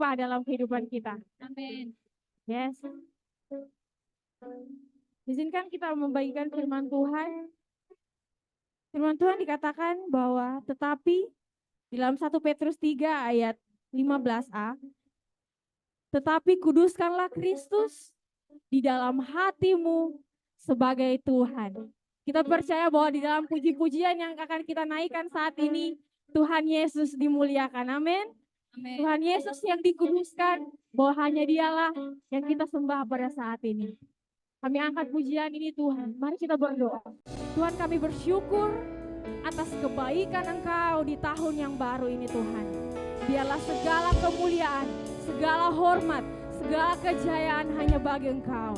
limpah dalam kehidupan kita. Amin. Yes. Izinkan kita membagikan firman Tuhan. Firman Tuhan dikatakan bahwa tetapi dalam 1 Petrus 3 ayat 15a, tetapi kuduskanlah Kristus di dalam hatimu sebagai Tuhan. Kita percaya bahwa di dalam puji-pujian yang akan kita naikkan saat ini, Tuhan Yesus dimuliakan. Amin. Amin. Tuhan Yesus yang dikuduskan, bahwa hanya Dialah yang kita sembah pada saat ini. Kami angkat pujian ini Tuhan. Mari kita berdoa. Tuhan, kami bersyukur atas kebaikan Engkau di tahun yang baru ini Tuhan. Biarlah segala kemuliaan, segala hormat, segala kejayaan hanya bagi Engkau.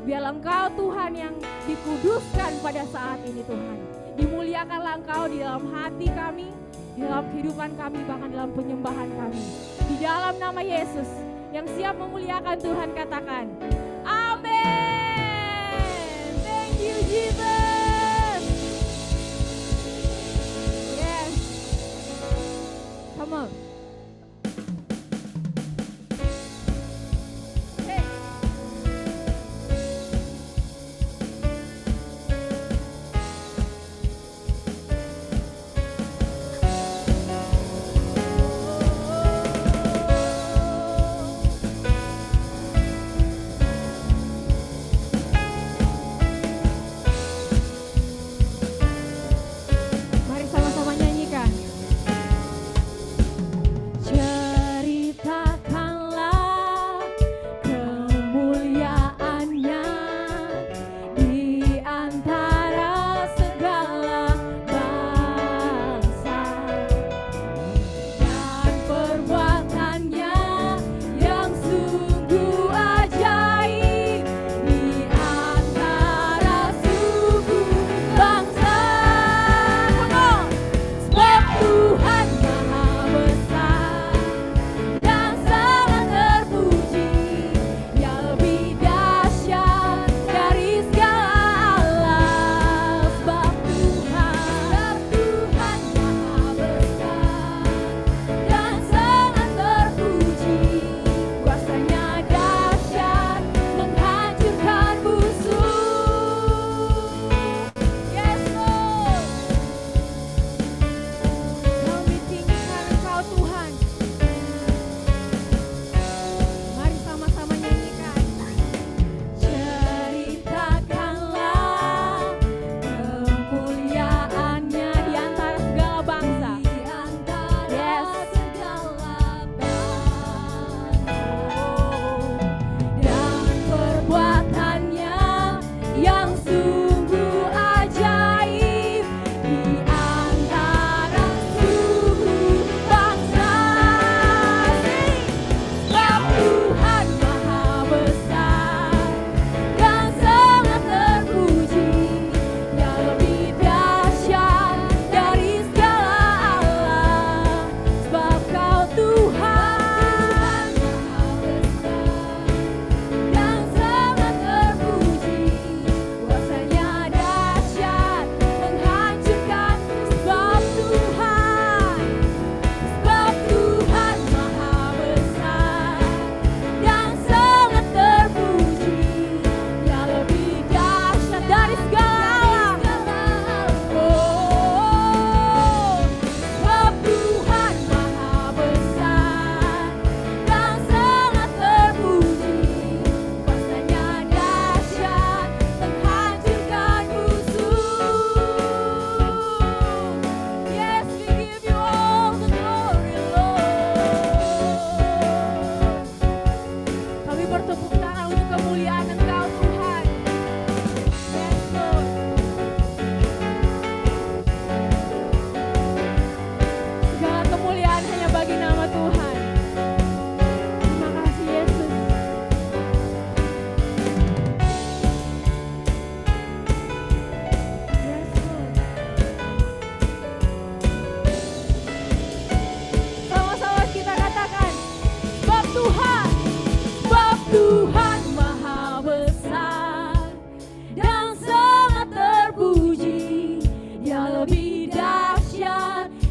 Biarlah Engkau Tuhan yang dikuduskan pada saat ini Tuhan. Dimuliakanlah Engkau di dalam hati kami, di dalam kehidupan kami, bahkan dalam penyembahan kami. Di dalam nama Yesus yang siap memuliakan Tuhan, katakan amin. Thank you Jesus. Yes. Come on.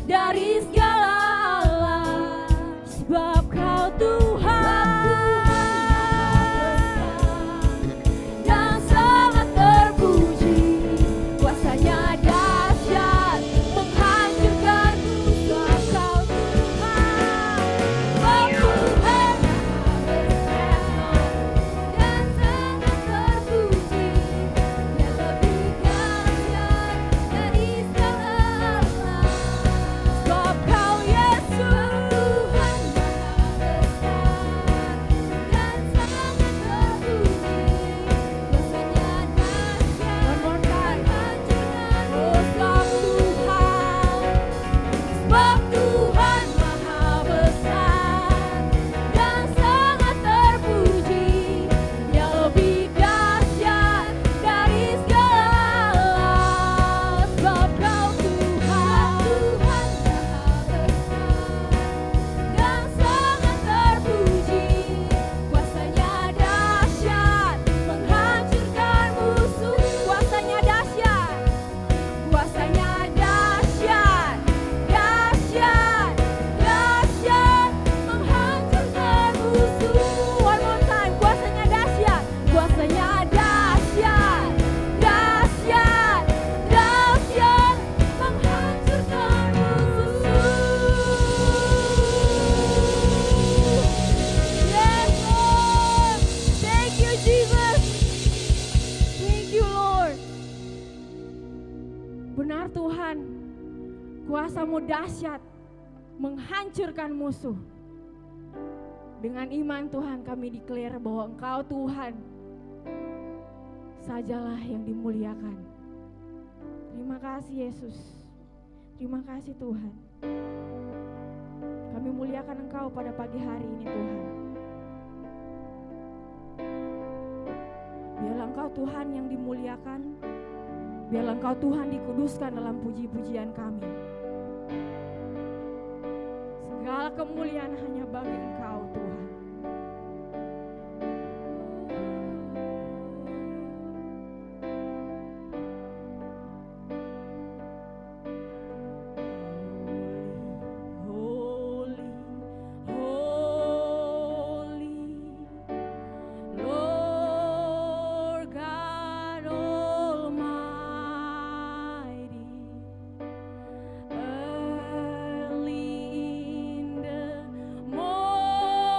dari segala alam, sebab Kau Tuhan. dahsyat, menghancurkan musuh. Dengan iman Tuhan kami declare bahwa Engkau Tuhan sajalah yang dimuliakan. Terima kasih Yesus. Terima kasih Tuhan. Kami muliakan Engkau pada pagi hari ini Tuhan. Biarlah Engkau Tuhan yang dimuliakan. Biarlah Engkau Tuhan dikuduskan dalam puji-pujian kami. Segala kemuliaan hanya bagi Engkau Tuhan. Oh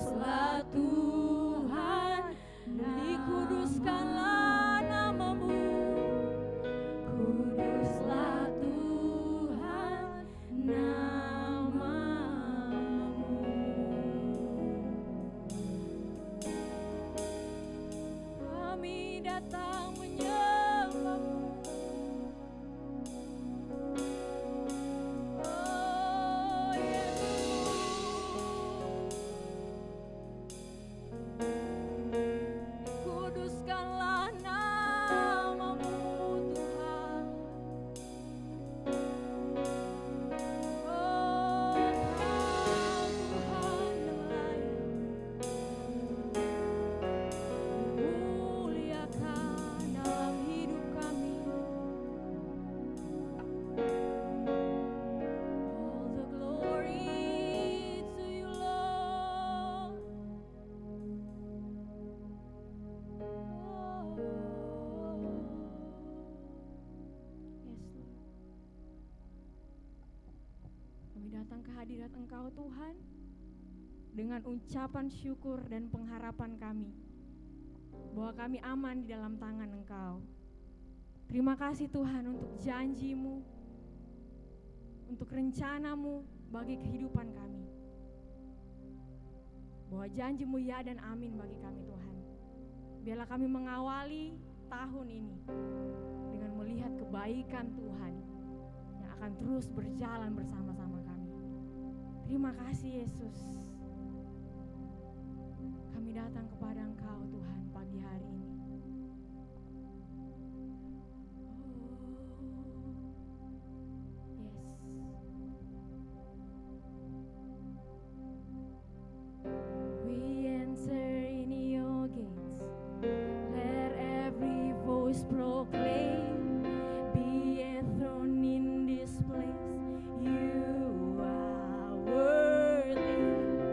Kuduslah Tuhan, dikuduskanlah namamu. Kuduslah Tuhan, namamu. Kami datang menyembahmu. Oh Yesus, kuduskanlah namamu Tuhan. Oh Tuhan yang layak, dimuliakan dalam hidup kami. All the glory to you, Lord. Oh. Yes, Lord. Kami datang ke hadirat Engkau Tuhan dengan ucapan syukur dan pengharapan kami bahwa kami aman di dalam tangan Engkau. Terima kasih Tuhan untuk janji-Mu, untuk rencana-Mu bagi kehidupan kami. Bahwa janji-Mu ya dan amin bagi kami Tuhan. Biarlah kami mengawali tahun ini dengan melihat kebaikan Tuhan yang akan terus berjalan bersama-sama kami. Terima kasih Yesus. Kami datang kepada Engkau Tuhan pagi hari ini. We enter in your gates. Let every voice proclaim, be enthroned in this place. You are worthy.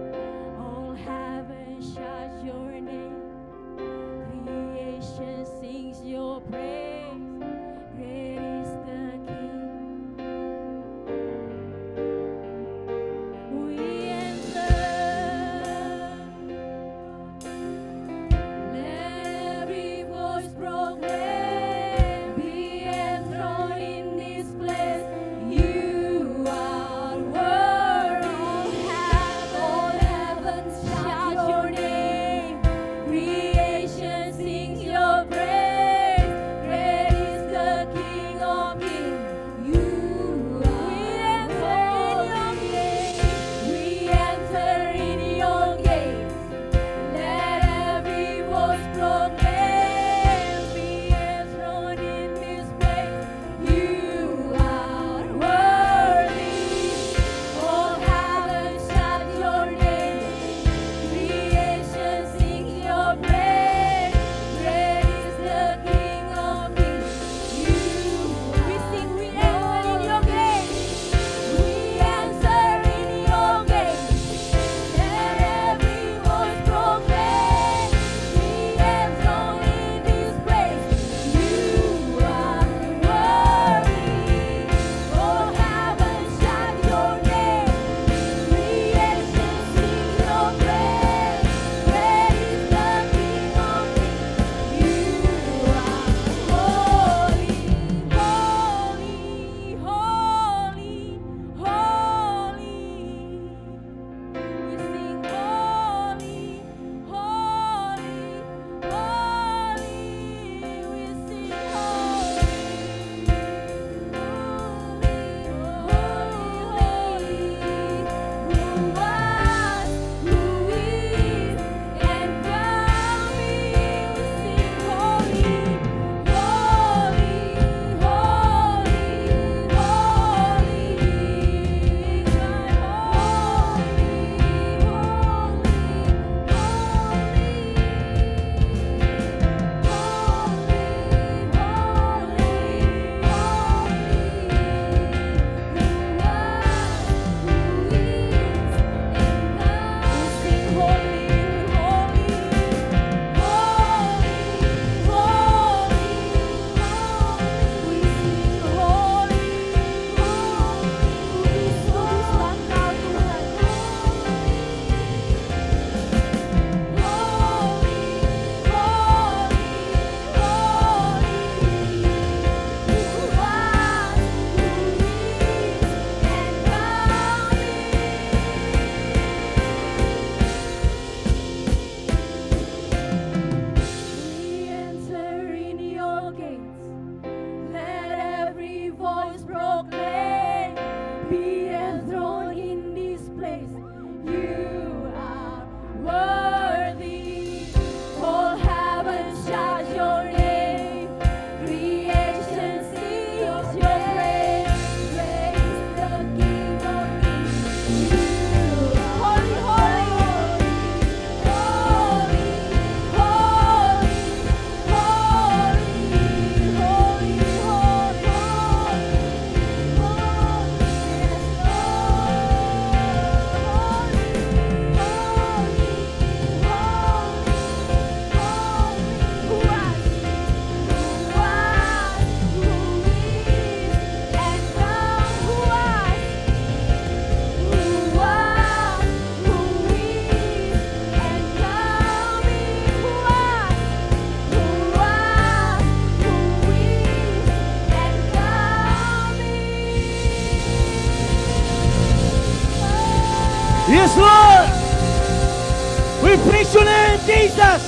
Jesus.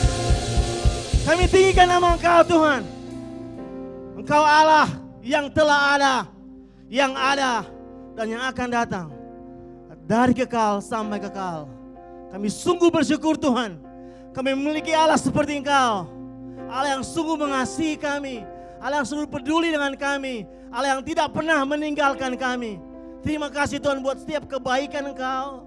Kami tinggikan nama Engkau Tuhan. Engkau Allah yang telah ada, yang ada, dan yang akan datang. Dari kekal sampai kekal. Kami sungguh bersyukur Tuhan. Kami memiliki Allah seperti Engkau. Allah yang sungguh mengasihi kami. Allah yang sungguh peduli dengan kami. Allah yang tidak pernah meninggalkan kami. Terima kasih Tuhan buat setiap kebaikan Engkau.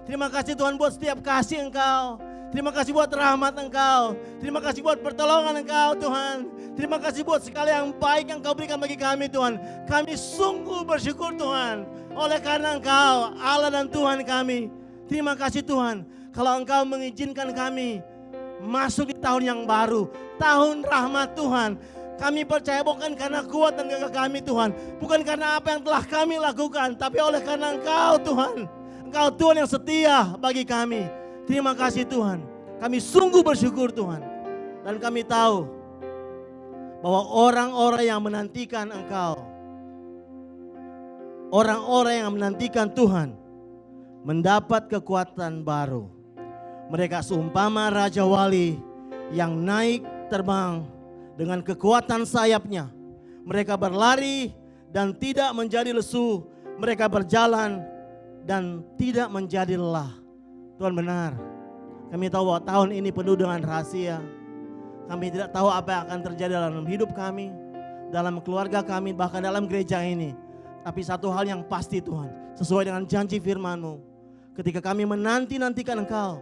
Terima kasih Tuhan buat setiap kasih Engkau. Terima kasih buat rahmat Engkau. Terima kasih buat pertolongan Engkau Tuhan. Terima kasih buat segala yang baik yang Kau berikan bagi kami Tuhan. Kami sungguh bersyukur Tuhan. Oleh karena Engkau Allah dan Tuhan kami. Terima kasih Tuhan. Kalau Engkau mengizinkan kami masuk di tahun yang baru. Tahun rahmat Tuhan. Kami percaya bukan karena kuat dan gagah kami Tuhan. Bukan karena apa yang telah kami lakukan. Tapi oleh karena Engkau Tuhan. Engkau Tuhan yang setia bagi kami. Terima kasih Tuhan. Kami sungguh bersyukur Tuhan. Dan kami tahu bahwa orang-orang yang menantikan Engkau, orang-orang yang menantikan Tuhan, mendapat kekuatan baru. Mereka seumpama Raja Wali yang naik terbang dengan kekuatan sayapnya. Mereka berlari dan tidak menjadi lesu. Mereka berjalan dan tidak menjadi lelah. Tuhan benar. Kami tahu bahwa tahun ini penuh dengan rahasia. Kami tidak tahu apa yang akan terjadi dalam hidup kami, dalam keluarga kami, bahkan dalam gereja ini. Tapi satu hal yang pasti Tuhan, sesuai dengan janji firman-Mu, ketika kami menanti-nantikan Engkau,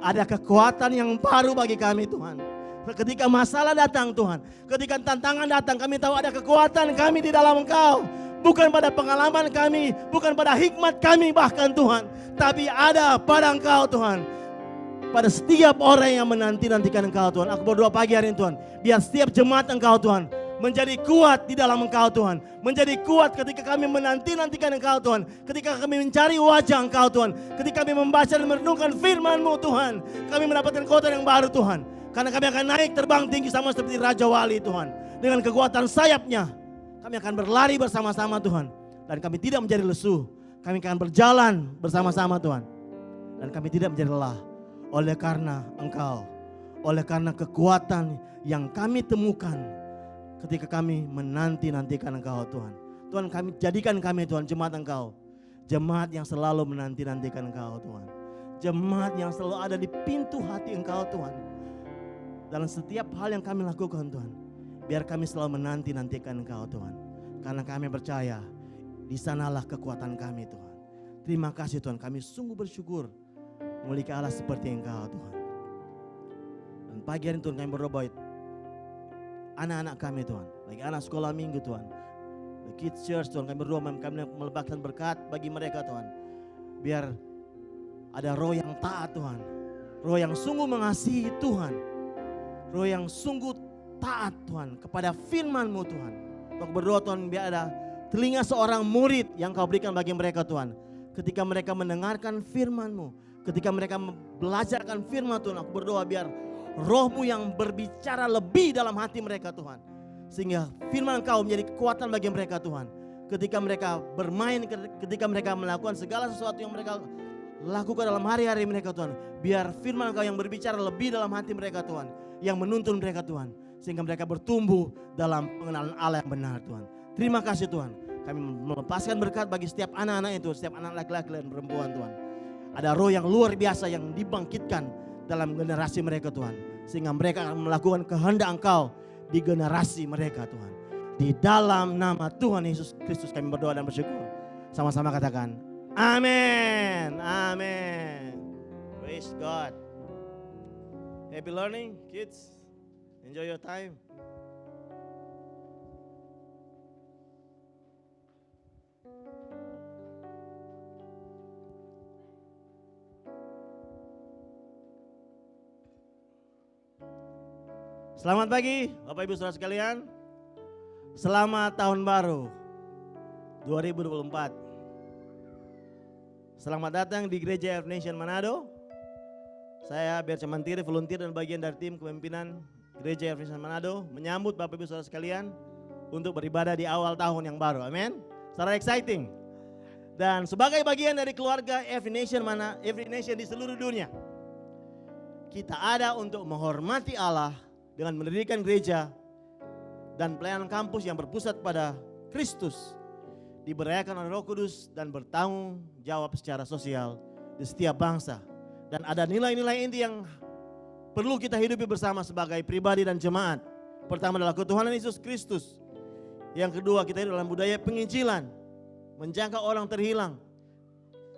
ada kekuatan yang baru bagi kami Tuhan. Ketika masalah datang Tuhan, ketika tantangan datang, kami tahu ada kekuatan kami di dalam Engkau. Bukan pada pengalaman kami, bukan pada hikmat kami bahkan Tuhan, tapi ada pada Engkau Tuhan. Pada setiap orang yang menanti-nantikan Engkau Tuhan. Aku berdoa pagi hari ini Tuhan, biar setiap jemaat Engkau Tuhan menjadi kuat di dalam Engkau Tuhan. Menjadi kuat ketika kami menanti-nantikan Engkau Tuhan. Ketika kami mencari wajah Engkau Tuhan. Ketika kami membaca dan merenungkan firman-Mu Tuhan. Kami mendapatkan kekuatan yang baru Tuhan. Karena kami akan naik terbang tinggi sama seperti Raja Wali Tuhan. Dengan kekuatan sayapnya kami akan berlari bersama-sama Tuhan. Dan kami tidak menjadi lesu. Kami akan berjalan bersama-sama Tuhan. Dan kami tidak menjadi lelah. Oleh karena Engkau. Oleh karena kekuatan yang kami temukan ketika kami menanti-nantikan Engkau Tuhan. Tuhan, kami jadikan kami Tuhan jemaat Engkau. Jemaat yang selalu menanti-nantikan Engkau Tuhan. Jemaat yang selalu ada di pintu hati Engkau Tuhan. Dalam setiap hal yang kami lakukan Tuhan. Biar kami selalu menanti-nantikan Engkau Tuhan. Karena kami percaya di sanalah kekuatan kami Tuhan. Terima kasih Tuhan, kami sungguh bersyukur memiliki Allah seperti Engkau Tuhan. Dan pagi hari Tuhan kami berdoa buat anak-anak kami Tuhan. Lagi anak sekolah minggu Tuhan. The Kids Church Tuhan, kami berdoa kami meletakkan berkat bagi mereka Tuhan. Biar ada roh yang taat Tuhan. Roh yang sungguh mengasihi Tuhan. Roh yang sungguh taat Tuhan kepada firman-Mu Tuhan. Untuk berdoa Tuhan biar ada telinga seorang murid yang Kau berikan bagi mereka Tuhan. Ketika mereka mendengarkan firman-Mu, ketika mereka belajarkan firman Tuhan, aku berdoa biar Roh-Mu yang berbicara lebih dalam hati mereka Tuhan. Sehingga firman Kau menjadi kekuatan bagi mereka Tuhan. Ketika mereka bermain, ketika mereka melakukan segala sesuatu yang mereka lakukan dalam hari-hari mereka Tuhan. Biar firman Kau yang berbicara lebih dalam hati mereka Tuhan. Yang menuntun mereka Tuhan. Sehingga mereka bertumbuh dalam pengenalan Allah yang benar Tuhan. Terima kasih Tuhan. Kami melepaskan berkat bagi setiap anak-anak itu, setiap anak laki-laki dan perempuan Tuhan. Ada roh yang luar biasa yang dibangkitkan dalam generasi mereka Tuhan. Sehingga mereka akan melakukan kehendak Engkau di generasi mereka Tuhan. Di dalam nama Tuhan Yesus Kristus kami berdoa dan bersyukur. Sama-sama katakan amin. Amin. Praise God. Happy learning kids. Enjoy your time. Selamat pagi Bapak Ibu Saudara sekalian. Selamat tahun baru 2024. Selamat datang di Gereja F Nation Manado. Saya Berca Mantiri, volunteer dan bagian dari tim kepemimpinan Gereja F Nation Manado, menyambut Bapak Ibu Saudara sekalian untuk beribadah di awal tahun yang baru. Amin. Secara exciting. Dan sebagai bagian dari keluarga F Nation di seluruh dunia, kita ada untuk menghormati Allah dengan mendirikan gereja dan pelayanan kampus yang berpusat pada Kristus, diberayakan oleh Roh Kudus dan bertanggung jawab secara sosial di setiap bangsa. Dan ada nilai-nilai inti yang perlu kita hidupi bersama sebagai pribadi dan jemaat. Pertama adalah ketuhanan Yesus Kristus. Yang kedua, kita hidup dalam budaya penginjilan, menjangkau orang terhilang.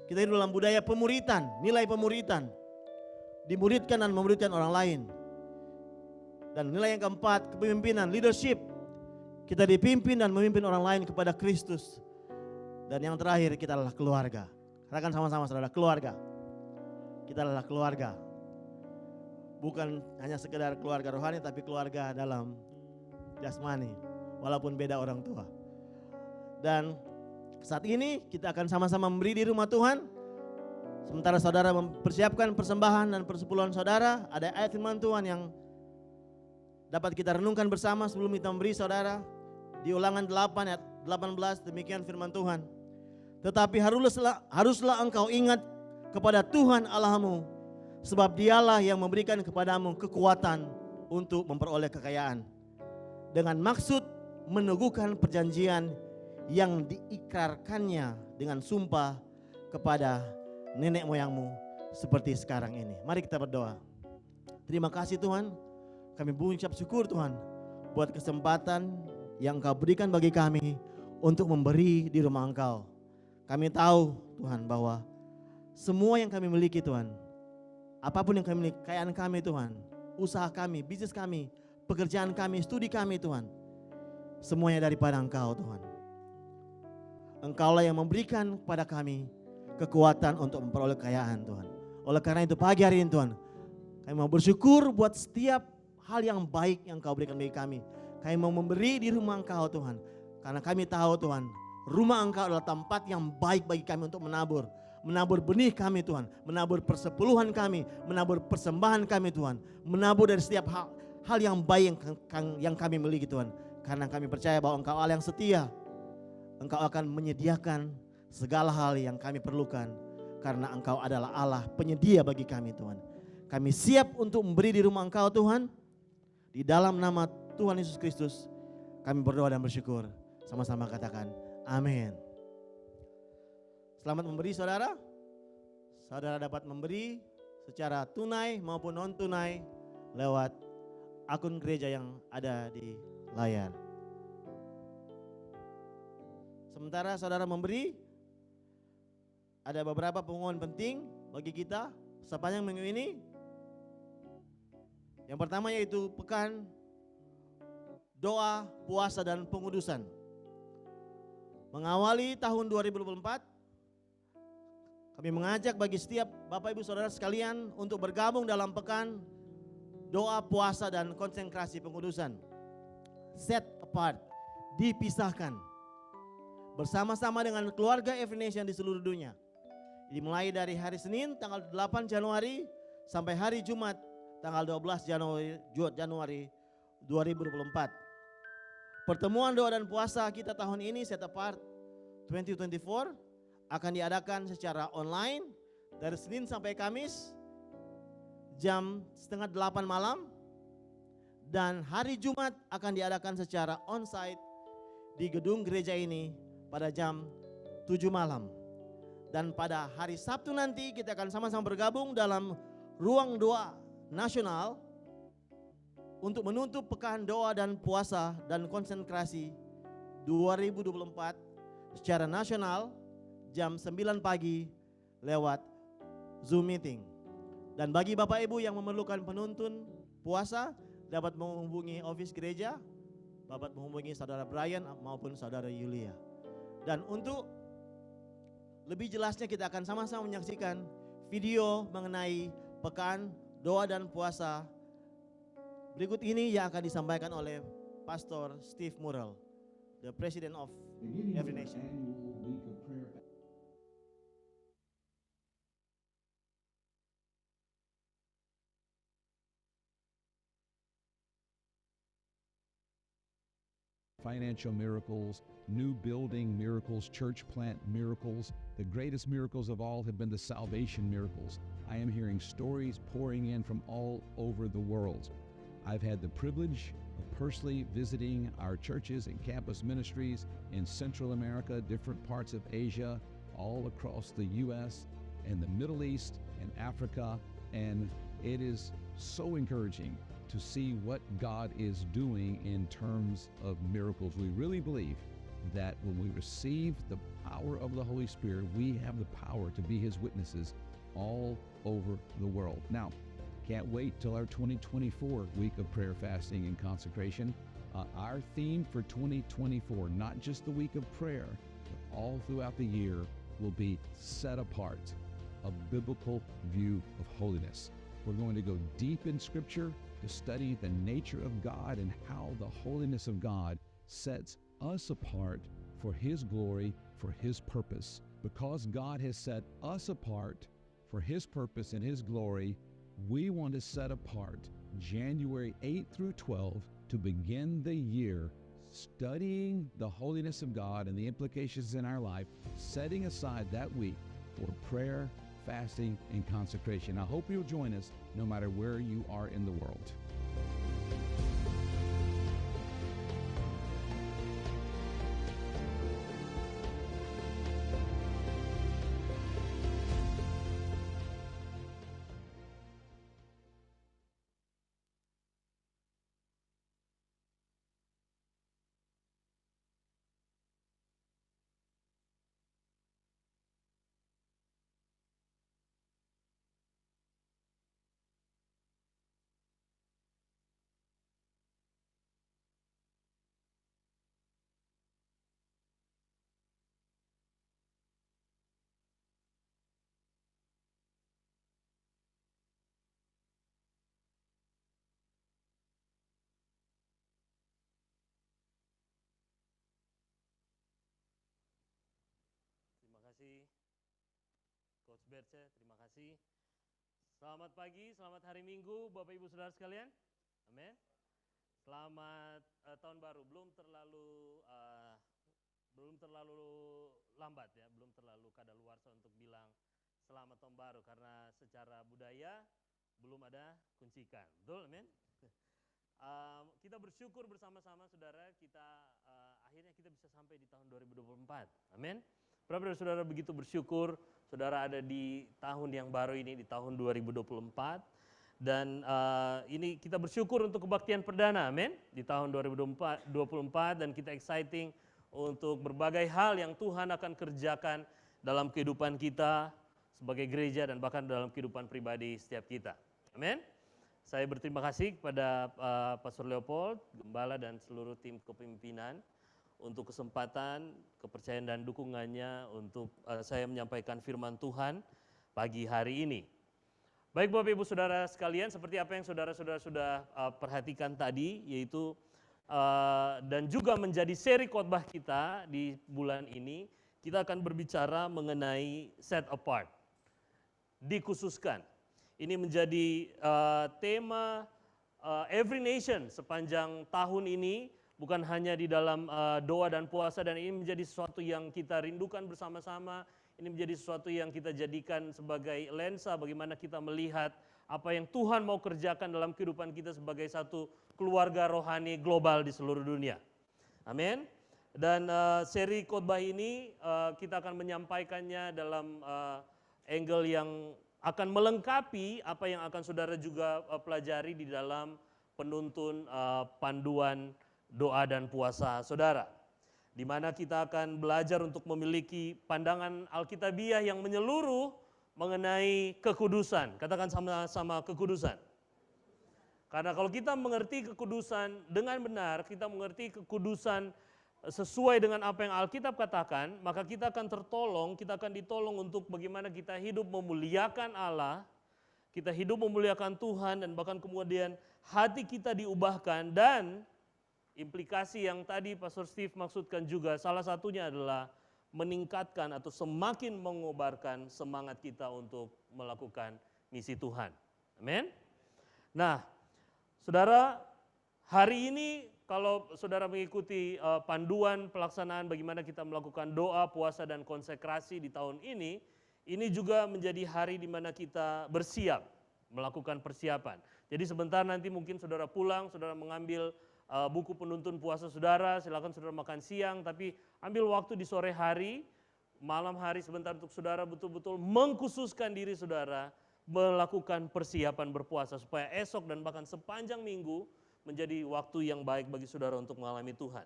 Kita hidup dalam budaya pemuritan, nilai pemuritan, dimuridkan dan memuridkan orang lain. Dan nilai yang keempat, kepemimpinan, leadership. Kita dipimpin dan memimpin orang lain kepada Kristus. Dan yang terakhir, kita adalah keluarga. Katakan sama-sama saudara, keluarga. Kita adalah keluarga. Bukan hanya sekedar keluarga rohani, tapi keluarga dalam jasmani, walaupun beda orang tua. Dan saat ini kita akan sama-sama memberi di rumah Tuhan. Sementara saudara mempersiapkan persembahan dan persepuluhan saudara, ada ayat firman Tuhan yang dapat kita renungkan bersama sebelum kita memberi saudara. Di Ulangan 8 ayat 18 demikian firman Tuhan. Tetapi haruslah engkau ingat kepada Tuhan Allahmu, sebab dialah yang memberikan kepadamu kekuatan untuk memperoleh kekayaan, dengan maksud meneguhkan perjanjian yang diikrarkannya dengan sumpah kepada nenek moyangmu seperti sekarang ini. Mari kita berdoa. Terima kasih Tuhan, kami mengucap syukur Tuhan buat kesempatan yang Engkau berikan bagi kami untuk memberi di rumah Engkau. Kami tahu Tuhan bahwa semua yang kami miliki Tuhan, apapun yang kami miliki, kekayaan kami Tuhan, usaha kami, bisnis kami, pekerjaan kami, studi kami Tuhan, semuanya daripada Engkau Tuhan. Engkaulah yang memberikan kepada kami kekuatan untuk memperoleh kekayaan Tuhan. Oleh karena itu pagi hari ini Tuhan, kami mau bersyukur buat setiap hal yang baik yang Kau berikan bagi kami. Kami mau memberi di rumah Engkau Tuhan, karena kami tahu Tuhan, rumah Engkau adalah tempat yang baik bagi kami untuk menabur benih kami Tuhan, menabur persepuluhan kami, menabur persembahan kami Tuhan, menabur dari setiap hal yang baik yang kami miliki Tuhan. Karena kami percaya bahwa Engkau Allah yang setia, Engkau akan menyediakan segala hal yang kami perlukan, karena Engkau adalah Allah penyedia bagi kami Tuhan. Kami siap untuk memberi di rumah Engkau Tuhan. Di dalam nama Tuhan Yesus Kristus kami berdoa dan bersyukur. Sama-sama katakan amin. Selamat memberi saudara. Saudara dapat memberi secara tunai maupun non tunai lewat akun gereja yang ada di layar. Sementara saudara memberi, ada beberapa pengumuman penting bagi kita sepanjang minggu ini. Yang pertama yaitu pekan doa, puasa dan pengudusan. Mengawali tahun 2024, kami mengajak bagi setiap Bapak Ibu Saudara sekalian untuk bergabung dalam pekan doa, puasa dan konsentrasi pengudusan. Set apart, dipisahkan. Bersama-sama dengan keluarga Every Nation di seluruh dunia. Dimulai dari hari Senin tanggal 8 Januari sampai hari Jumat tanggal 12 Januari 2024. Pertemuan doa dan puasa kita tahun ini Set Apart 2024 akan diadakan secara online dari Senin sampai Kamis jam 7:30 malam, dan hari Jumat akan diadakan secara onsite di gedung gereja ini pada jam 7 malam. Dan pada hari Sabtu nanti kita akan sama-sama bergabung dalam ruang doa nasional untuk menutup pekan doa dan puasa dan konsentrasi 2024 secara nasional jam 9 pagi lewat Zoom meeting. Dan bagi Bapak Ibu yang memerlukan penuntun puasa dapat menghubungi office gereja, dapat menghubungi Saudara Brian maupun Saudara Yulia. Dan untuk lebih jelasnya kita akan sama-sama menyaksikan video mengenai pekan doa dan puasa berikut ini yang akan disampaikan oleh Pastor Steve Murrell, the President of Every Nation. financial miracles, new building miracles, church plant miracles. The greatest miracles of all have been the salvation miracles. I am hearing stories pouring in from all over the world. I've had the privilege of personally visiting our churches and campus ministries in Central America, different parts of Asia, all across the U.S. and the Middle East and Africa, and it is so encouraging to see what God is doing in terms of miracles. We really believe that when we receive the power of the Holy Spirit, we have the power to be His witnesses all over the world. Now, can't wait till our 2024 week of prayer, fasting, and consecration. Our theme for 2024, not just the week of prayer, but all throughout the year, will be set apart, a biblical view of holiness. We're going to go deep in Scripture to study the nature of God and how the holiness of God sets us apart for His glory, for His purpose. Because God has set us apart for His purpose and His glory, we want to set apart January 8 through 12 to begin the year studying the holiness of God and the implications in our life, setting aside that week for prayer, fasting, and consecration. I hope you'll join us no matter where you are in the world. Terima kasih Coach Berce, terima kasih. Selamat pagi, selamat hari Minggu Bapak Ibu Saudara sekalian. Amin. Selamat tahun baru, belum terlalu lambat ya, belum terlalu kadaluarsa untuk bilang selamat tahun baru karena secara budaya belum ada kuncikan. Betul, amin. Kita bersyukur bersama-sama saudara, akhirnya kita bisa sampai di tahun 2024. Amin. Berapa saudara begitu bersyukur saudara ada di tahun yang baru ini, di tahun 2024. Dan ini kita bersyukur untuk kebaktian perdana, amin, di tahun 2024 dan kita exciting untuk berbagai hal yang Tuhan akan kerjakan dalam kehidupan kita sebagai gereja dan bahkan dalam kehidupan pribadi setiap kita. Amin. Saya berterima kasih kepada Pastor Leopold, Gembala dan seluruh tim kepemimpinan untuk kesempatan, kepercayaan dan dukungannya untuk saya menyampaikan firman Tuhan pagi hari ini. Baik Bapak Ibu Saudara sekalian, seperti apa yang saudara-saudara sudah perhatikan tadi, yaitu dan juga menjadi seri khotbah kita di bulan ini, kita akan berbicara mengenai set apart, dikhususkan. Ini menjadi tema Every Nation sepanjang tahun ini, bukan hanya di dalam doa dan puasa, dan ini menjadi sesuatu yang kita rindukan bersama-sama. Ini menjadi sesuatu yang kita jadikan sebagai lensa bagaimana kita melihat apa yang Tuhan mau kerjakan dalam kehidupan kita sebagai satu keluarga rohani global di seluruh dunia. Amin. Dan seri khotbah ini kita akan menyampaikannya dalam angle yang akan melengkapi apa yang akan saudara juga pelajari di dalam penuntun panduan doa dan puasa saudara, di mana kita akan belajar untuk memiliki pandangan Alkitabiah yang menyeluruh mengenai kekudusan. Katakan sama-sama kekudusan. Karena kalau kita mengerti kekudusan dengan benar, kita mengerti kekudusan sesuai dengan apa yang Alkitab katakan, maka kita akan kita akan ditolong untuk bagaimana kita hidup memuliakan Allah, kita hidup memuliakan Tuhan, dan bahkan kemudian hati kita diubahkan. Dan implikasi yang tadi Pastor Steve maksudkan juga, salah satunya adalah meningkatkan atau semakin mengobarkan semangat kita untuk melakukan misi Tuhan. Amin. Nah, saudara, hari ini kalau saudara mengikuti panduan pelaksanaan bagaimana kita melakukan doa, puasa, dan konsekrasi di tahun ini juga menjadi hari di mana kita bersiap melakukan persiapan. Jadi sebentar nanti mungkin saudara pulang, saudara mengambil buku penuntun puasa saudara, silakan saudara makan siang, tapi ambil waktu di sore hari, malam hari sebentar untuk saudara betul-betul mengkhususkan diri saudara melakukan persiapan berpuasa supaya esok dan bahkan sepanjang minggu menjadi waktu yang baik bagi saudara untuk mengalami Tuhan.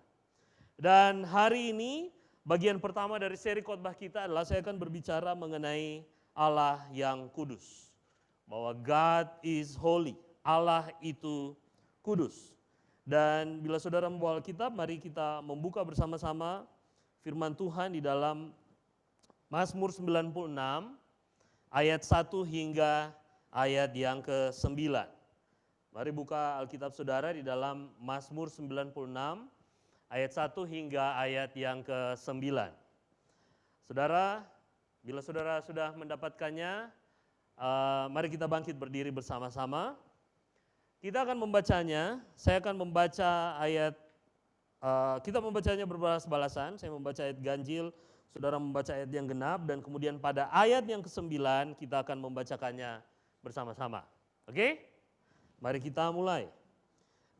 Dan hari ini bagian pertama dari seri khotbah kita adalah saya akan berbicara mengenai Allah yang kudus. Bahwa God is holy, Allah itu kudus. Dan bila saudara membawa Alkitab, mari kita membuka bersama-sama firman Tuhan di dalam Mazmur 96 ayat 1 hingga ayat yang ke-9. Mari buka Alkitab saudara di dalam Mazmur 96 ayat 1 hingga ayat yang ke-9. Saudara, bila saudara sudah mendapatkannya, mari kita bangkit berdiri bersama-sama. Kita akan membacanya, saya akan membaca ayat, kita membacanya berbalas-balasan, saya membaca ayat ganjil, saudara membaca ayat yang genap, dan kemudian pada ayat yang ke-9 kita akan membacakannya bersama-sama. Oke? Mari kita mulai.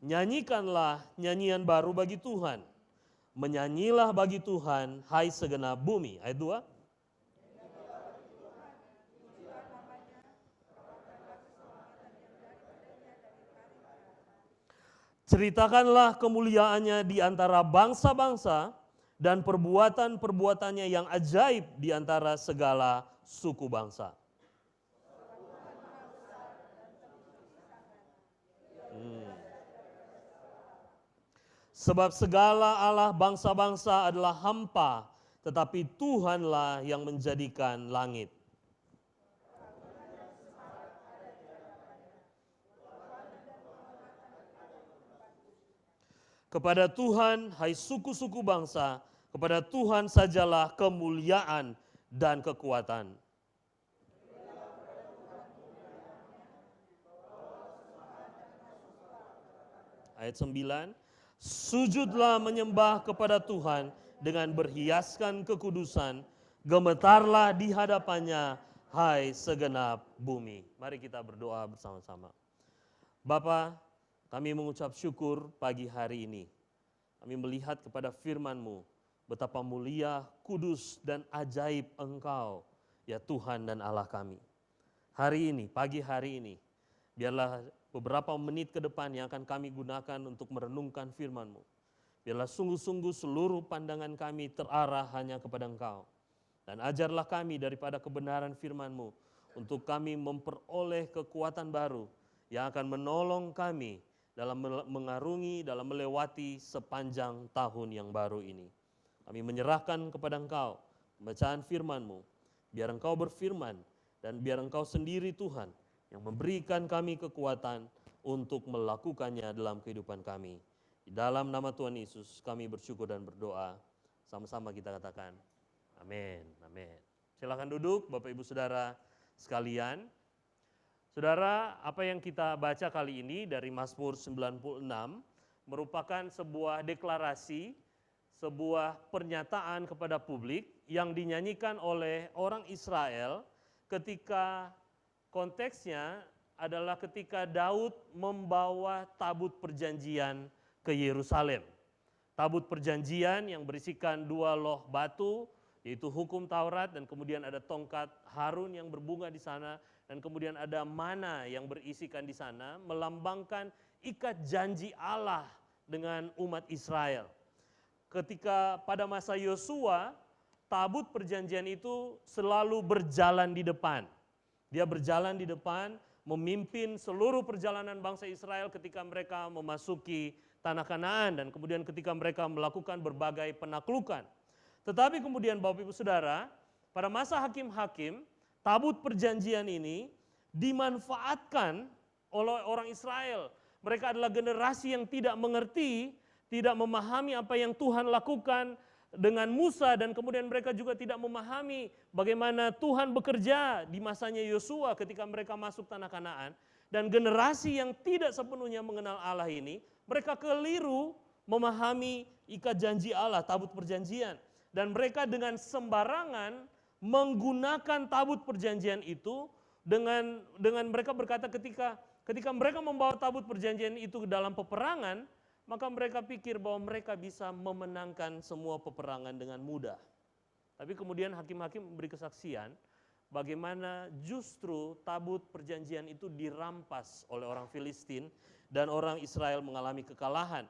Nyanyikanlah nyanyian baru bagi Tuhan. Menyanyilah bagi Tuhan, hai segenap bumi. Ayat 2. Ceritakanlah kemuliaannya di antara bangsa-bangsa dan perbuatan-perbuatannya yang ajaib di antara segala suku bangsa. Sebab segala Allah bangsa-bangsa adalah hampa, tetapi Tuhanlah yang menjadikan langit. Kepada Tuhan, hai suku-suku bangsa, kepada Tuhan sajalah kemuliaan dan kekuatan. Ayat 9, sujudlah menyembah kepada Tuhan dengan berhiaskan kekudusan, gemetarlah di hadapannya, hai segenap bumi. Mari kita berdoa bersama-sama. Bapa, kami mengucap syukur pagi hari ini. Kami melihat kepada firman-Mu, betapa mulia, kudus, dan ajaib Engkau, ya Tuhan dan Allah kami. Hari ini, pagi hari ini, biarlah beberapa menit ke depan yang akan kami gunakan untuk merenungkan firman-Mu. Biarlah sungguh-sungguh seluruh pandangan kami terarah hanya kepada Engkau. Dan ajarlah kami daripada kebenaran firman-Mu untuk kami memperoleh kekuatan baru yang akan menolong kami dalam mengarungi, dalam melewati sepanjang tahun yang baru ini. Kami menyerahkan kepada Engkau bacaan firman-Mu. Biar Engkau berfirman dan biar Engkau sendiri Tuhan yang memberikan kami kekuatan untuk melakukannya dalam kehidupan kami. Di dalam nama Tuhan Yesus kami bersyukur dan berdoa. Sama-sama kita katakan, amin, amin. Silakan duduk Bapak Ibu Saudara sekalian. Saudara, apa yang kita baca kali ini dari Mazmur 96 merupakan sebuah deklarasi, sebuah pernyataan kepada publik yang dinyanyikan oleh orang Israel ketika konteksnya adalah ketika Daud membawa tabut perjanjian ke Yerusalem. Tabut perjanjian yang berisikan 2 loh batu, yaitu hukum Taurat, dan kemudian ada tongkat Harun yang berbunga di sana, dan kemudian ada mana yang berisikan di sana, melambangkan ikat janji Allah dengan umat Israel. Ketika pada masa Yosua, tabut perjanjian itu selalu berjalan di depan. Dia berjalan di depan, memimpin seluruh perjalanan bangsa Israel ketika mereka memasuki tanah Kanaan dan kemudian ketika mereka melakukan berbagai penaklukan. Tetapi kemudian Bapak Ibu Saudara, pada masa hakim-hakim, tabut perjanjian ini dimanfaatkan oleh orang Israel. Mereka adalah generasi yang tidak mengerti, tidak memahami apa yang Tuhan lakukan dengan Musa, dan kemudian mereka juga tidak memahami bagaimana Tuhan bekerja di masanya Yosua ketika mereka masuk tanah Kanaan. Dan generasi yang tidak sepenuhnya mengenal Allah ini, mereka keliru memahami ikat janji Allah, tabut perjanjian. Dan mereka dengan sembarangan menggunakan tabut perjanjian itu dengan mereka berkata ketika mereka membawa tabut perjanjian itu ke dalam peperangan, maka mereka pikir bahwa mereka bisa memenangkan semua peperangan dengan mudah. Tapi kemudian hakim-hakim memberi kesaksian bagaimana justru tabut perjanjian itu dirampas oleh orang Filistin dan orang Israel mengalami kekalahan.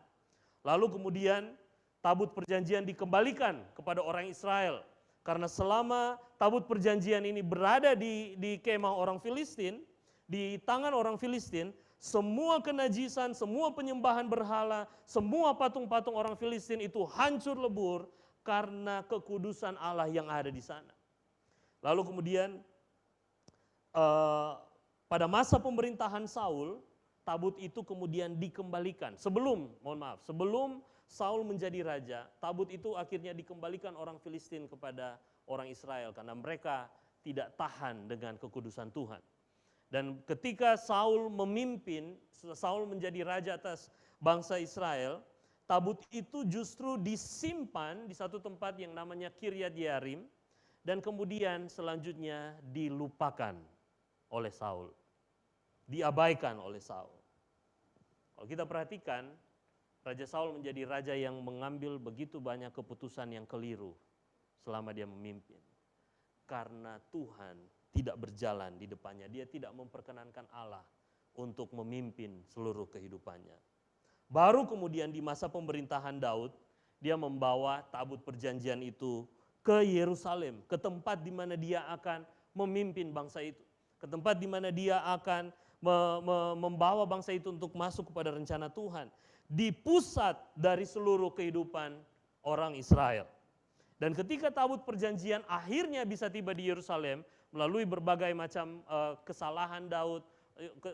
Lalu kemudian tabut perjanjian dikembalikan kepada orang Israel. Karena selama tabut perjanjian ini berada di kemah orang Filistin, di tangan orang Filistin, semua kenajisan, semua penyembahan berhala, semua patung-patung orang Filistin itu hancur lebur karena kekudusan Allah yang ada di sana. Lalu kemudian pada masa pemerintahan Saul, tabut itu kemudian dikembalikan. Sebelum Saul menjadi raja, tabut itu akhirnya dikembalikan orang Filistin kepada orang Israel karena mereka tidak tahan dengan kekudusan Tuhan. Dan ketika Saul menjadi raja atas bangsa Israel, tabut itu justru disimpan di satu tempat yang namanya Kiryat Yearim dan kemudian selanjutnya dilupakan oleh Saul. Diabaikan oleh Saul. Kalau kita perhatikan, Raja Saul menjadi raja yang mengambil begitu banyak keputusan yang keliru selama dia memimpin. Karena Tuhan tidak berjalan di depannya, dia tidak memperkenankan Allah untuk memimpin seluruh kehidupannya. Baru kemudian di masa pemerintahan Daud, dia membawa tabut perjanjian itu ke Yerusalem, ke tempat di mana dia akan memimpin bangsa itu, ke tempat di mana dia akan membawa bangsa itu untuk masuk kepada rencana Tuhan. Di pusat dari seluruh kehidupan orang Israel. Dan ketika tabut perjanjian akhirnya bisa tiba di Yerusalem melalui berbagai macam kesalahan Daud,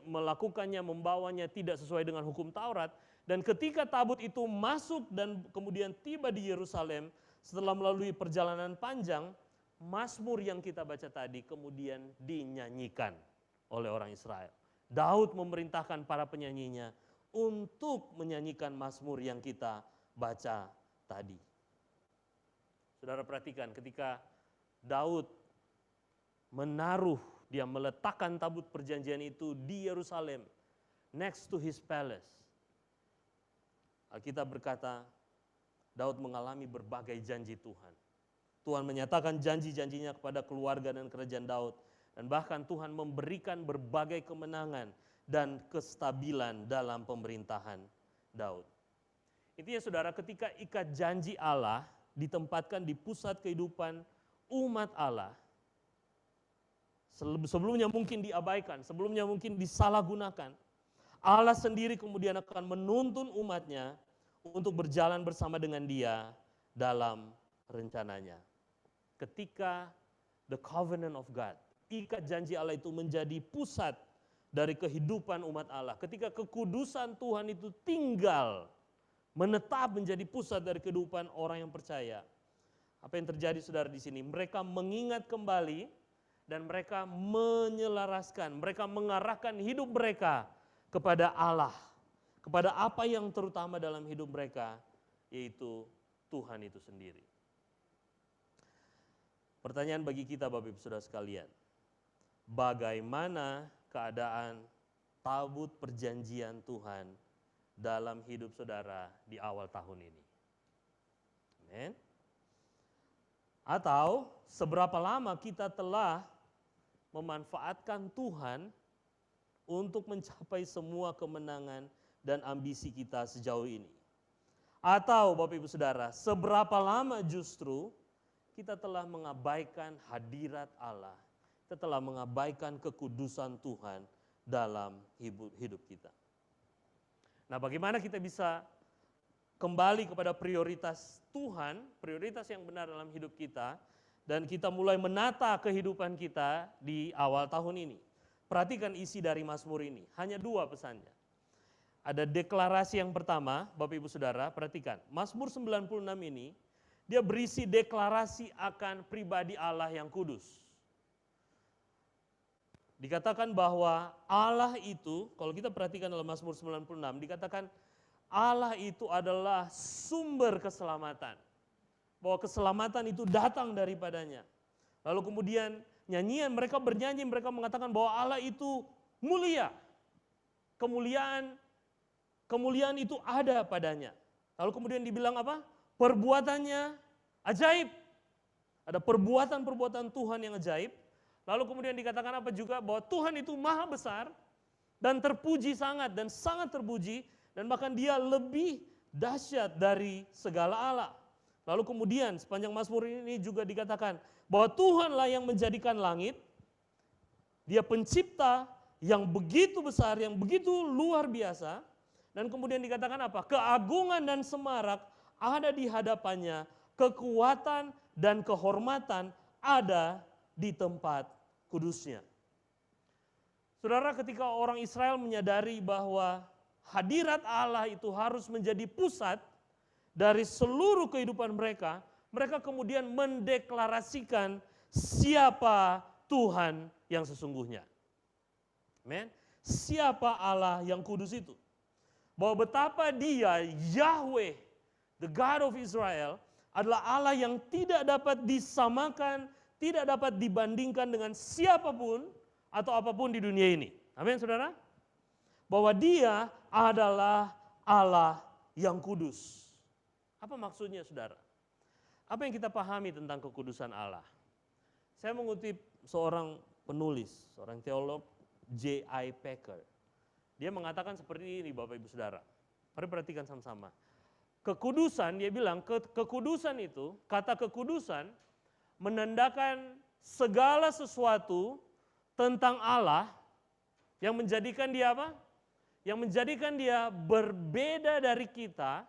melakukannya, membawanya tidak sesuai dengan hukum Taurat, dan ketika tabut itu masuk dan kemudian tiba di Yerusalem setelah melalui perjalanan panjang, Mazmur yang kita baca tadi kemudian dinyanyikan oleh orang Israel. Daud memerintahkan para penyanyinya untuk menyanyikan Mazmur yang kita baca tadi. Saudara perhatikan ketika Daud dia meletakkan tabut perjanjian itu di Yerusalem, next to his palace. Alkitab berkata, Daud mengalami berbagai janji Tuhan. Tuhan menyatakan janji-janjinya kepada keluarga dan kerajaan Daud. Dan bahkan Tuhan memberikan berbagai kemenangan dan kestabilan dalam pemerintahan Daud. Intinya saudara, ketika ikat janji Allah ditempatkan di pusat kehidupan umat Allah, sebelumnya mungkin diabaikan, sebelumnya mungkin disalahgunakan, Allah sendiri kemudian akan menuntun umatnya untuk berjalan bersama dengan dia dalam rencananya. Ketika the covenant of God, ikat janji Allah itu menjadi pusat dari kehidupan umat Allah. Ketika kekudusan Tuhan itu tinggal, menetap menjadi pusat dari kehidupan orang yang percaya. Apa yang terjadi saudara di sini? Mereka mengingat kembali dan mereka menyelaraskan, mereka mengarahkan hidup mereka kepada Allah. Kepada apa yang terutama dalam hidup mereka, yaitu Tuhan itu sendiri. Pertanyaan bagi kita Bapak Ibu Saudara sekalian, bagaimana keadaan tabut perjanjian Tuhan dalam hidup saudara di awal tahun ini? Amen. Atau seberapa lama kita telah memanfaatkan Tuhan untuk mencapai semua kemenangan dan ambisi kita sejauh ini? Atau Bapak Ibu Saudara, seberapa lama justru kita telah mengabaikan hadirat Allah, kita telah mengabaikan kekudusan Tuhan dalam hidup kita. Nah, bagaimana kita bisa kembali kepada prioritas Tuhan, prioritas yang benar dalam hidup kita, dan kita mulai menata kehidupan kita di awal tahun ini. Perhatikan isi dari Mazmur ini, hanya 2 pesannya. Ada deklarasi yang pertama, Bapak Ibu Saudara, perhatikan. Mazmur 96 ini, dia berisi deklarasi akan pribadi Allah yang kudus. Dikatakan bahwa Allah itu, kalau kita perhatikan dalam Mazmur 96, dikatakan Allah itu adalah sumber keselamatan. Bahwa keselamatan itu datang daripadanya. Lalu kemudian nyanyian mereka bernyanyi, mereka mengatakan bahwa Allah itu mulia. Kemuliaan itu ada padanya. Lalu kemudian dibilang apa? Perbuatannya ajaib. Ada perbuatan-perbuatan Tuhan yang ajaib. Lalu kemudian dikatakan apa juga? Bahwa Tuhan itu maha besar dan terpuji sangat dan sangat terpuji. Dan bahkan dia lebih dahsyat dari segala Allah. Lalu kemudian sepanjang Mazmur ini juga dikatakan bahwa Tuhanlah yang menjadikan langit. Dia pencipta yang begitu besar, yang begitu luar biasa. Dan kemudian dikatakan apa? Keagungan dan semarak ada di hadapannya, kekuatan dan kehormatan ada di tempat kudusnya. Saudara, ketika orang Israel menyadari bahwa hadirat Allah itu harus menjadi pusat dari seluruh kehidupan mereka, mereka kemudian mendeklarasikan siapa Tuhan yang sesungguhnya. Amen. Siapa Allah yang kudus itu? Bahwa betapa dia, Yahweh, the God of Israel, adalah Allah yang tidak dapat disamakan, tidak dapat dibandingkan dengan siapapun atau apapun di dunia ini. Amin, saudara? Bahwa dia adalah Allah yang kudus. Apa maksudnya, saudara? Apa yang kita pahami tentang kekudusan Allah? Saya mengutip seorang penulis, seorang teolog, J.I. Packer. Dia mengatakan seperti ini, Bapak Ibu Saudara. Mari perhatikan sama-sama. Kekudusan, dia bilang, kekudusan itu, kata kekudusan menandakan segala sesuatu tentang Allah yang menjadikan dia apa? Yang menjadikan dia berbeda dari kita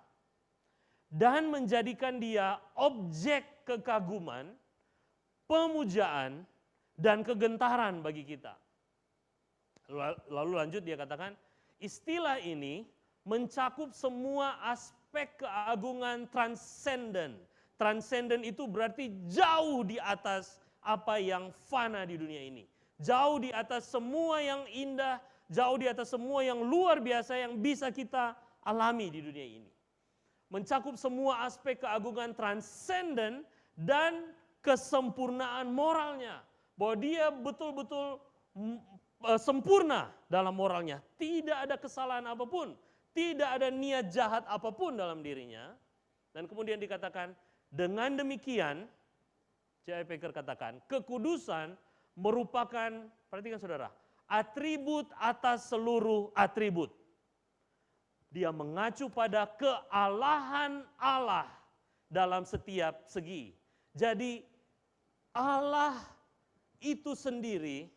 dan menjadikan dia objek kekaguman, pemujaan, dan kegentaran bagi kita. Lalu lanjut dia katakan, istilah ini mencakup semua aspek keagungan transenden. Transenden itu berarti jauh di atas apa yang fana di dunia ini. Jauh di atas semua yang indah, jauh di atas semua yang luar biasa yang bisa kita alami di dunia ini. Mencakup semua aspek keagungan transenden dan kesempurnaan moralnya. Bahwa dia betul-betul sempurna dalam moralnya. Tidak ada kesalahan apapun. Tidak ada niat jahat apapun dalam dirinya. Dan kemudian dikatakan, dengan demikian, J.I. Packer katakan, kekudusan merupakan, perhatikan saudara, atribut atas seluruh atribut. Dia mengacu pada kealahan Allah dalam setiap segi. Jadi Allah itu sendiri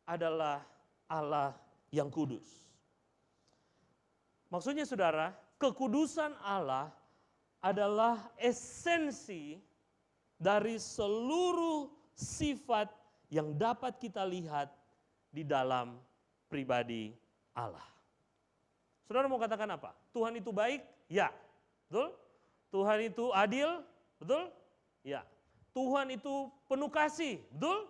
adalah Allah yang kudus. Maksudnya saudara, kekudusan Allah adalah esensi dari seluruh sifat yang dapat kita lihat di dalam pribadi Allah. Saudara mau katakan apa? Tuhan itu baik? Ya. Betul? Tuhan itu adil? Betul? Ya. Tuhan itu penuh kasih? Betul?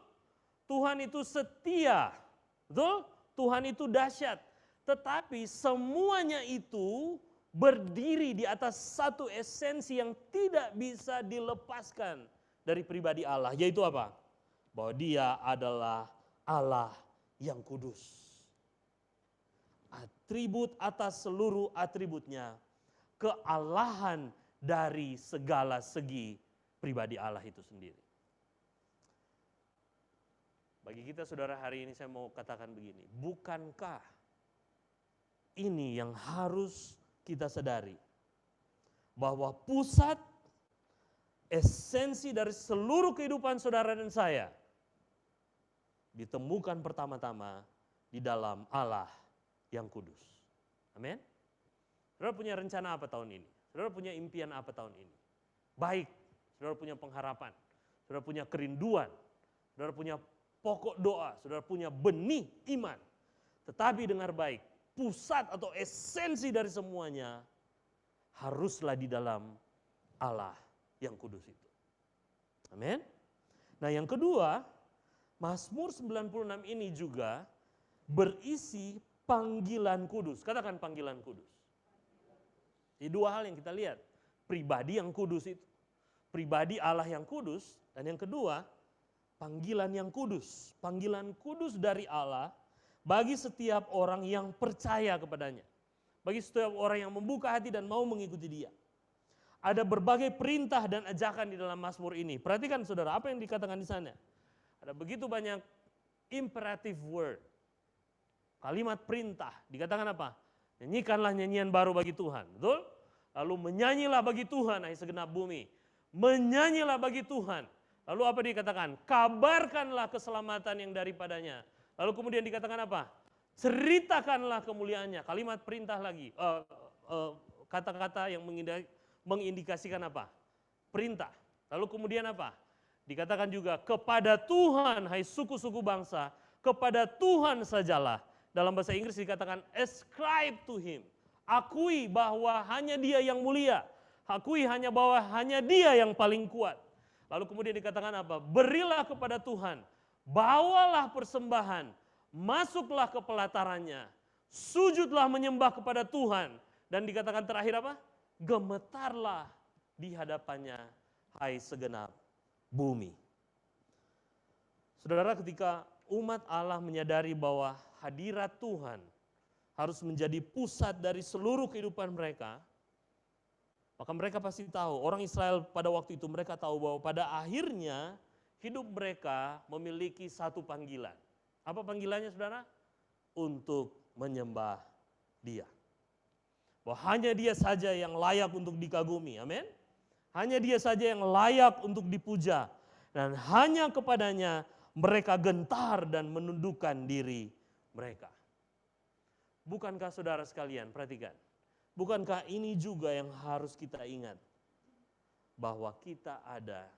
Tuhan itu setia, betul? Tuhan itu dahsyat. Tetapi semuanya itu berdiri di atas satu esensi yang tidak bisa dilepaskan dari pribadi Allah. Yaitu apa? Bahwa dia adalah Allah yang kudus. Atribut atas seluruh atributnya. Kealahan dari segala segi pribadi Allah itu sendiri. Bagi kita saudara hari ini saya mau katakan begini, bukankah ini yang harus kita sadari? Bahwa pusat esensi dari seluruh kehidupan saudara dan saya ditemukan pertama-tama di dalam Allah yang kudus. Amin. Saudara punya rencana apa tahun ini? Saudara punya impian apa tahun ini? Baik, saudara punya pengharapan, saudara punya kerinduan, saudara punya pokok doa, saudara punya benih iman. Tetapi dengar baik, pusat atau esensi dari semuanya haruslah di dalam Allah yang kudus itu. Amin. Nah yang kedua, Mazmur 96 ini juga berisi panggilan kudus. Katakan panggilan kudus. Jadi dua hal yang kita lihat. Pribadi yang kudus itu. Pribadi Allah yang kudus. Dan yang kedua, panggilan yang kudus. Panggilan kudus dari Allah bagi setiap orang yang percaya kepadanya. Bagi setiap orang yang membuka hati dan mau mengikuti dia. Ada berbagai perintah dan ajakan di dalam Mazmur ini. Perhatikan saudara, apa yang dikatakan di sana. Ada begitu banyak imperative word. Kalimat perintah. Dikatakan apa? Nyanyikanlah nyanyian baru bagi Tuhan. Betul? Lalu menyanyilah bagi Tuhan, hai segenap bumi. Menyanyilah bagi Tuhan. Lalu apa dikatakan? Kabarkanlah keselamatan yang daripadanya. Lalu kemudian dikatakan apa? Ceritakanlah kemuliaannya. Kalimat perintah lagi. Kata-kata yang mengindikasikan apa? Perintah. Lalu kemudian apa? Dikatakan juga kepada Tuhan, hai suku-suku bangsa. Kepada Tuhan sajalah. Dalam bahasa Inggris dikatakan ascribe to him. Akui bahwa hanya dia yang mulia. Akui bahwa hanya dia yang paling kuat. Lalu kemudian dikatakan apa? Berilah kepada Tuhan. Bawalah persembahan. Masuklah ke pelatarannya. Sujudlah menyembah kepada Tuhan. Dan dikatakan terakhir apa? Gemetarlah di hadapannya, hai segenap bumi. Saudara, ketika umat Allah menyadari bahwa hadirat Tuhan harus menjadi pusat dari seluruh kehidupan mereka, maka mereka pasti tahu, orang Israel pada waktu itu mereka tahu bahwa pada akhirnya hidup mereka memiliki satu panggilan. Apa panggilannya saudara? Untuk menyembah dia. Bahwa hanya dia saja yang layak untuk dikagumi, amin. Hanya dia saja yang layak untuk dipuja. Dan hanya kepadanya mereka gentar dan menundukkan diri mereka. Bukankah saudara sekalian, perhatikan. Bukankah ini juga yang harus kita ingat? Bahwa kita ada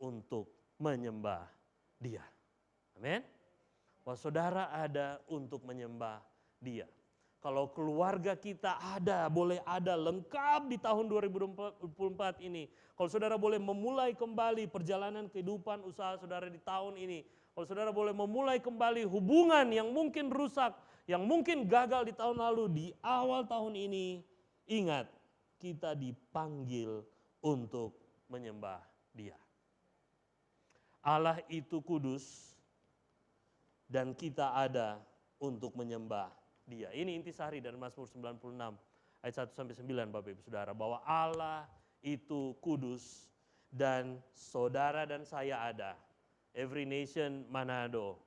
untuk menyembah dia. Amin. Bahwa saudara ada untuk menyembah dia. Kalau keluarga kita ada, boleh ada lengkap di tahun 2024 ini. Kalau saudara boleh memulai kembali perjalanan kehidupan usaha saudara di tahun ini. Kalau saudara boleh memulai kembali hubungan yang mungkin rusak, yang mungkin gagal di tahun lalu, di awal tahun ini, ingat kita dipanggil untuk menyembah dia. Allah itu kudus dan kita ada untuk menyembah dia. Ini intisari dari Mazmur 96 ayat 1-9 Bapak Ibu Saudara. Bahwa Allah itu kudus dan saudara dan saya ada. Every Nation Manado,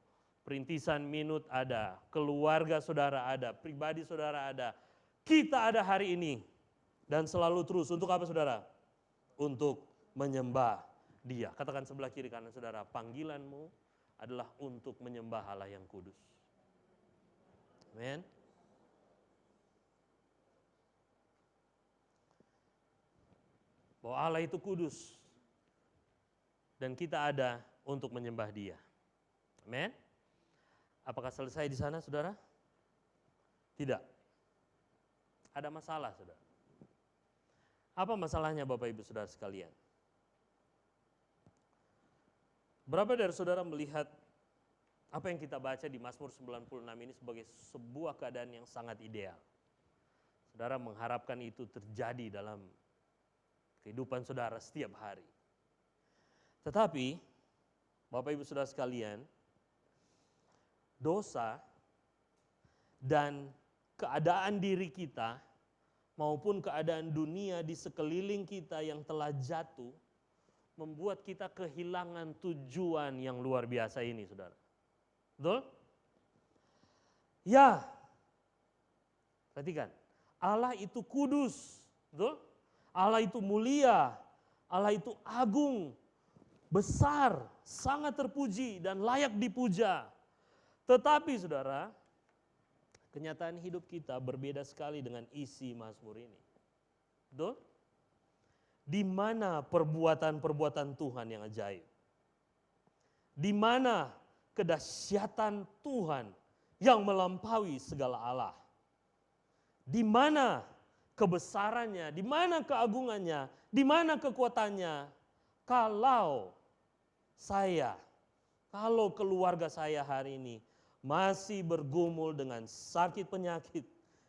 Perintisan Minut ada, keluarga saudara ada, pribadi saudara ada. Kita ada hari ini dan selalu terus. Untuk apa saudara? Untuk menyembah dia. Katakan sebelah kiri kanan saudara, panggilanmu adalah untuk menyembah Allah yang kudus. Amin. Bahwa Allah itu kudus dan kita ada untuk menyembah dia. Amin. Apakah selesai di sana saudara? Tidak. Ada masalah saudara. Apa masalahnya Bapak Ibu Saudara sekalian? Berapa dari saudara melihat apa yang kita baca di Mazmur 96 ini sebagai sebuah keadaan yang sangat ideal? Saudara mengharapkan itu terjadi dalam kehidupan saudara setiap hari. Tetapi, Bapak Ibu Saudara sekalian, dosa dan keadaan diri kita maupun keadaan dunia di sekeliling kita yang telah jatuh membuat kita kehilangan tujuan yang luar biasa ini, saudara. Betul? Ya. Perhatikan, Allah itu kudus, betul? Allah itu mulia, Allah itu agung, besar, sangat terpuji dan layak dipuja. Tetapi saudara, kenyataan hidup kita berbeda sekali dengan isi Mazmur ini. Betul? Di mana perbuatan-perbuatan Tuhan yang ajaib? Di mana kedahsyatan Tuhan yang melampaui segala Allah? Di mana kebesarannya, di mana keagungannya, di mana kekuatannya? Kalau keluarga saya hari ini masih bergumul dengan sakit penyakit,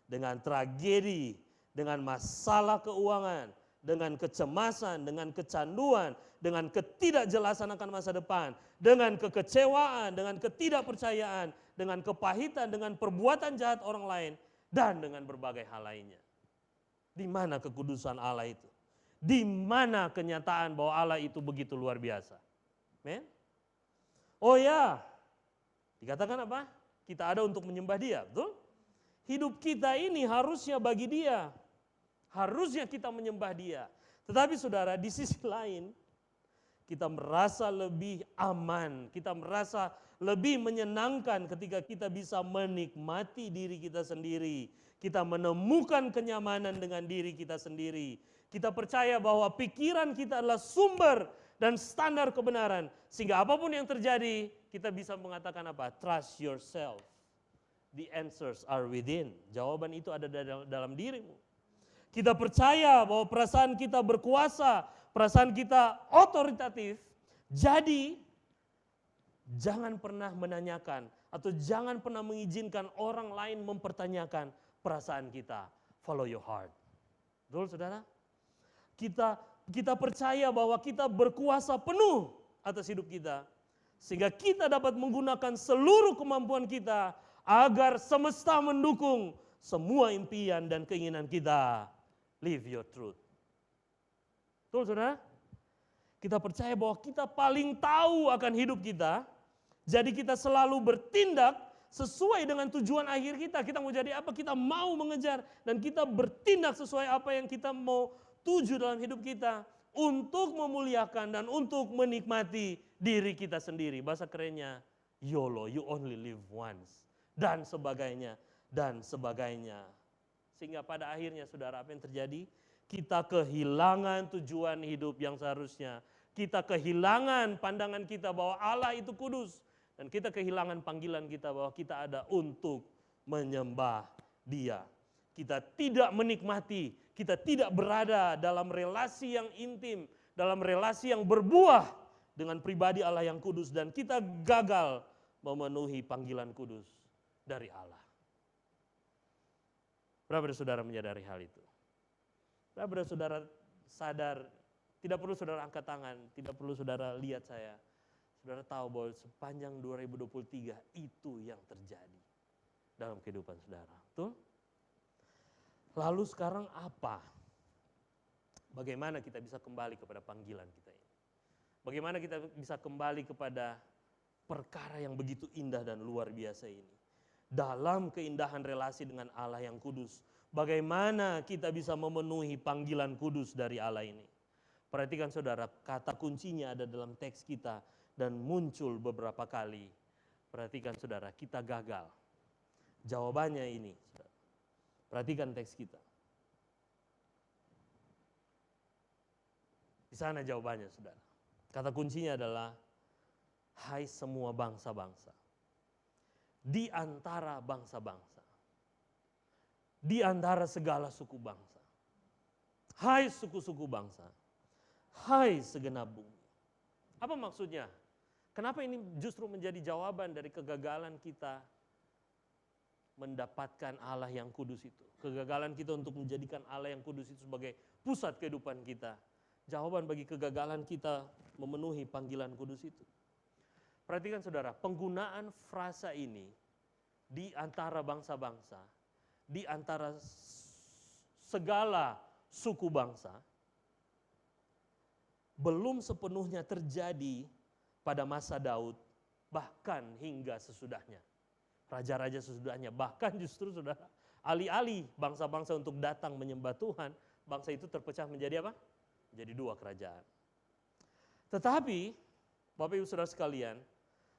dengan tragedi, dengan masalah keuangan, dengan kecemasan, dengan kecanduan, dengan ketidakjelasan akan masa depan, dengan kekecewaan, dengan ketidakpercayaan, dengan kepahitan, dengan perbuatan jahat orang lain, dan dengan berbagai hal lainnya. Di mana kekudusan Allah itu? Di mana kenyataan bahwa Allah itu begitu luar biasa? Men? Oh ya, dikatakan apa? Kita ada untuk menyembah Dia, betul? Hidup kita ini harusnya bagi Dia. Harusnya kita menyembah Dia. Tetapi saudara, di sisi lain, kita merasa lebih aman, kita merasa lebih menyenangkan ketika kita bisa menikmati diri kita sendiri. Kita menemukan kenyamanan dengan diri kita sendiri. Kita percaya bahwa pikiran kita adalah sumber dan standar kebenaran. Sehingga apapun yang terjadi, kita bisa mengatakan apa? Trust yourself. The answers are within. Jawaban itu ada dalam dirimu. Kita percaya bahwa perasaan kita berkuasa, perasaan kita otoritatif. Jadi, jangan pernah menanyakan atau jangan pernah mengizinkan orang lain mempertanyakan perasaan kita. Follow your heart. Betul, saudara? Kita percaya bahwa kita berkuasa penuh atas hidup kita. Sehingga kita dapat menggunakan seluruh kemampuan kita agar semesta mendukung semua impian dan keinginan kita. Live your truth. Betul, saudara? Kita percaya bahwa kita paling tahu akan hidup kita. Jadi kita selalu bertindak sesuai dengan tujuan akhir kita. Kita mau jadi apa? Kita mau mengejar. Dan kita bertindak sesuai apa yang kita mau tuju dalam hidup kita. Untuk memuliakan dan untuk menikmati diri kita sendiri. Bahasa kerennya, YOLO, you only live once. Dan sebagainya, dan sebagainya. Sehingga pada akhirnya saudara, apa yang terjadi? Kita kehilangan tujuan hidup yang seharusnya. Kita kehilangan pandangan kita bahwa Allah itu kudus. Dan kita kehilangan panggilan kita bahwa kita ada untuk menyembah Dia. Kita tidak menikmati, kita tidak berada dalam relasi yang intim, dalam relasi yang berbuah dengan pribadi Allah yang kudus. Dan kita gagal memenuhi panggilan kudus dari Allah. Berapa dari saudara menyadari hal itu? Berapa dari saudara sadar, tidak perlu saudara angkat tangan, tidak perlu saudara lihat saya. Saudara tahu bahwa sepanjang 2023 itu yang terjadi dalam kehidupan saudara. Betul? Lalu sekarang apa? Bagaimana kita bisa kembali kepada panggilan kita ini? Bagaimana kita bisa kembali kepada perkara yang begitu indah dan luar biasa ini? Dalam keindahan relasi dengan Allah yang kudus, bagaimana kita bisa memenuhi panggilan kudus dari Allah ini? Perhatikan saudara, kata kuncinya ada dalam teks kita dan muncul beberapa kali. Perhatikan saudara, kita gagal. Jawabannya ini, saudara. Perhatikan teks kita. Di sana jawabannya saudara. Kata kuncinya adalah, hai semua bangsa-bangsa. Di antara bangsa-bangsa, di antara segala suku bangsa, hai suku-suku bangsa, hai segenap bumi. Apa maksudnya? Kenapa ini justru menjadi jawaban dari kegagalan kita mendapatkan Allah yang kudus itu? Kegagalan kita untuk menjadikan Allah yang kudus itu sebagai pusat kehidupan kita. Jawaban bagi kegagalan kita memenuhi panggilan kudus itu. Perhatikan saudara, penggunaan frasa ini di antara bangsa-bangsa, di antara segala suku bangsa, belum sepenuhnya terjadi pada masa Daud, bahkan hingga sesudahnya. Raja-raja sesudahnya, bahkan justru saudara, alih-alih bangsa-bangsa untuk datang menyembah Tuhan, bangsa itu terpecah menjadi apa? Menjadi dua kerajaan. Tetapi, Bapak Ibu Saudara sekalian,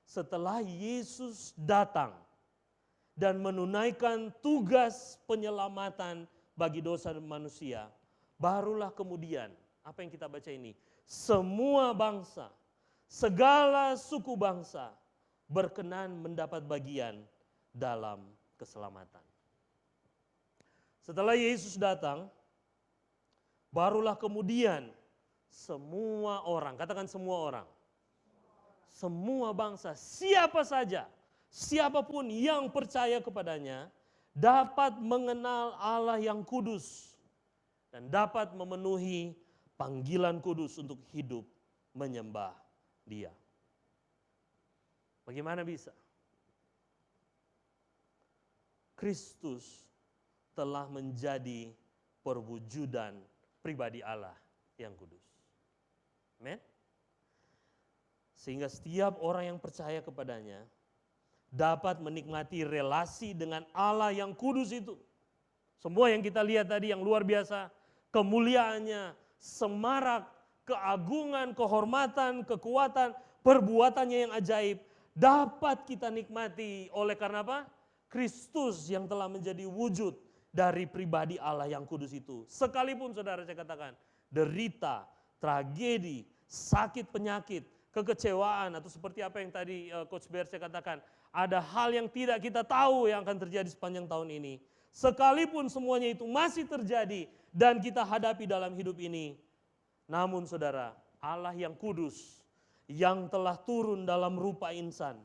setelah Yesus datang dan menunaikan tugas penyelamatan bagi dosa manusia, barulah kemudian, apa yang kita baca ini, semua bangsa, segala suku bangsa berkenan mendapat bagian dalam keselamatan. Setelah Yesus datang, barulah kemudian semua orang, katakan semua orang, semua bangsa, siapa saja, siapapun yang percaya kepadanya, dapat mengenal Allah yang kudus dan dapat memenuhi panggilan kudus untuk hidup menyembah Dia. Bagaimana bisa? Kristus telah menjadi perwujudan pribadi Allah yang kudus. Amin. Sehingga setiap orang yang percaya kepadanya dapat menikmati relasi dengan Allah yang kudus itu. Semua yang kita lihat tadi yang luar biasa, kemuliaannya, semarak, keagungan, kehormatan, kekuatan, perbuatannya yang ajaib, dapat kita nikmati oleh karena apa? Kristus yang telah menjadi wujud dari pribadi Allah yang kudus itu. Sekalipun saudara saya katakan, derita, tragedi, sakit penyakit, kekecewaan, atau seperti apa yang tadi Coach Bear saya katakan, ada hal yang tidak kita tahu yang akan terjadi sepanjang tahun ini. Sekalipun semuanya itu masih terjadi dan kita hadapi dalam hidup ini, namun saudara, Allah yang kudus, yang telah turun dalam rupa insan,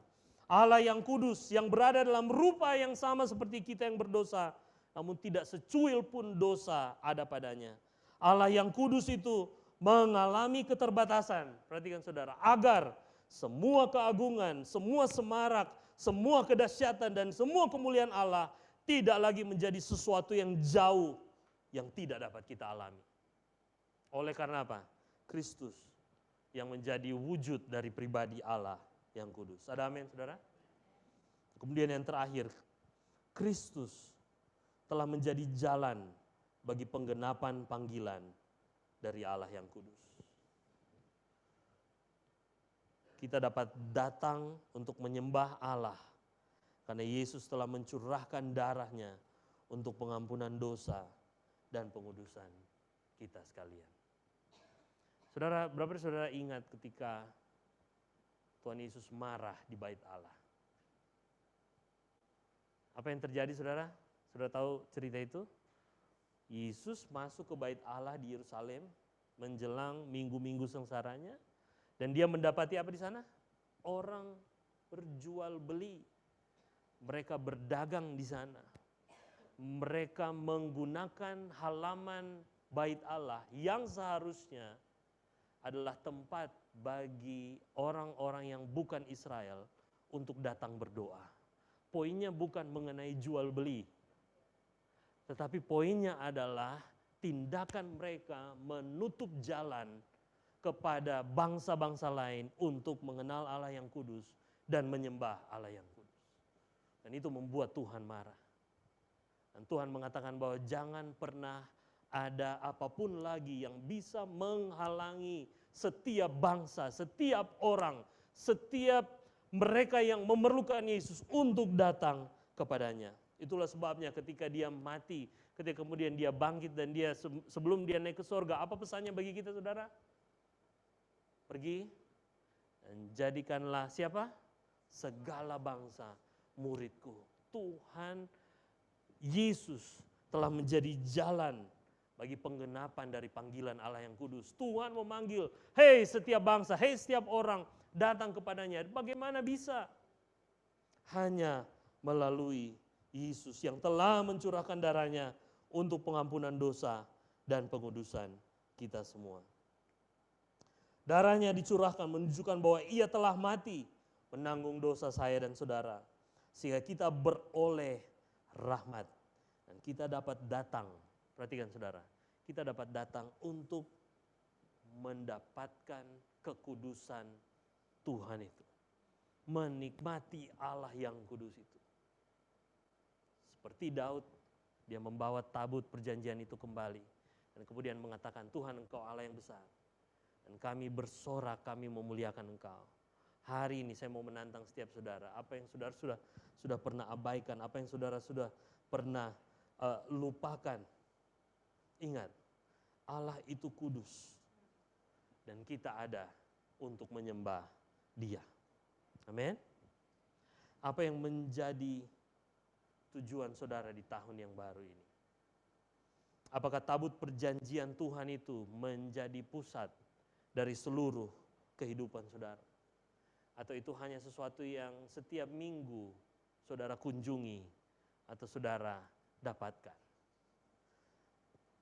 Allah yang kudus, yang berada dalam rupa yang sama seperti kita yang berdosa, namun tidak secuil pun dosa ada padanya. Allah yang kudus itu mengalami keterbatasan, perhatikan saudara, agar semua keagungan, semua semarak, semua kedahsyatan dan semua kemuliaan Allah tidak lagi menjadi sesuatu yang jauh, yang tidak dapat kita alami. Oleh karena apa? Kristus yang menjadi wujud dari pribadi Allah yang kudus. Ada amin saudara? Kemudian yang terakhir, Kristus telah menjadi jalan bagi penggenapan panggilan dari Allah yang kudus. Kita dapat datang untuk menyembah Allah karena Yesus telah mencurahkan darahnya untuk pengampunan dosa dan pengudusan kita sekalian. Saudara, berapa saudara ingat ketika Tuhan Yesus marah di bait Allah? Apa yang terjadi saudara? Saudara tahu cerita itu? Yesus masuk ke bait Allah di Yerusalem menjelang minggu-minggu sengsaranya dan dia mendapati apa di sana? Orang berjual beli. Mereka berdagang di sana. Mereka menggunakan halaman bait Allah yang seharusnya adalah tempat bagi orang-orang yang bukan Israel untuk datang berdoa. Poinnya bukan mengenai jual beli, tetapi poinnya adalah tindakan mereka menutup jalan kepada bangsa-bangsa lain untuk mengenal Allah yang kudus dan menyembah Allah yang kudus. Dan itu membuat Tuhan marah. Dan Tuhan mengatakan bahwa jangan pernah ada apapun lagi yang bisa menghalangi setiap bangsa, setiap orang, setiap mereka yang memerlukan Yesus untuk datang kepadanya. Itulah sebabnya ketika dia mati, ketika kemudian dia bangkit dan dia sebelum dia naik ke surga, apa pesannya bagi kita saudara? Pergi dan jadikanlah siapa? Segala bangsa muridku. Tuhan Yesus telah menjadi jalan bagi penggenapan dari panggilan Allah yang kudus. Tuhan memanggil, hei setiap bangsa, hei setiap orang datang kepadanya. Bagaimana bisa? Hanya melalui Yesus yang telah mencurahkan darahnya untuk pengampunan dosa dan pengudusan kita semua. Darahnya dicurahkan menunjukkan bahwa ia telah mati menanggung dosa saya dan saudara. Sehingga kita beroleh rahmat. Dan kita dapat datang, perhatikan saudara, kita dapat datang untuk mendapatkan kekudusan Tuhan itu. Menikmati Allah yang kudus itu. Seperti Daud, dia membawa tabut perjanjian itu kembali. Dan kemudian mengatakan, Tuhan Engkau Allah yang besar. Dan kami bersorak, kami memuliakan Engkau. Hari ini saya mau menantang setiap saudara. Apa yang saudara sudah pernah abaikan, apa yang saudara sudah pernah lupakan. Ingat, Allah itu kudus. Dan kita ada untuk menyembah Dia. Amin. Apa yang menjadi tujuan saudara di tahun yang baru ini? Apakah tabut perjanjian Tuhan itu menjadi pusat dari seluruh kehidupan saudara? Atau itu hanya sesuatu yang setiap minggu saudara kunjungi atau saudara dapatkan?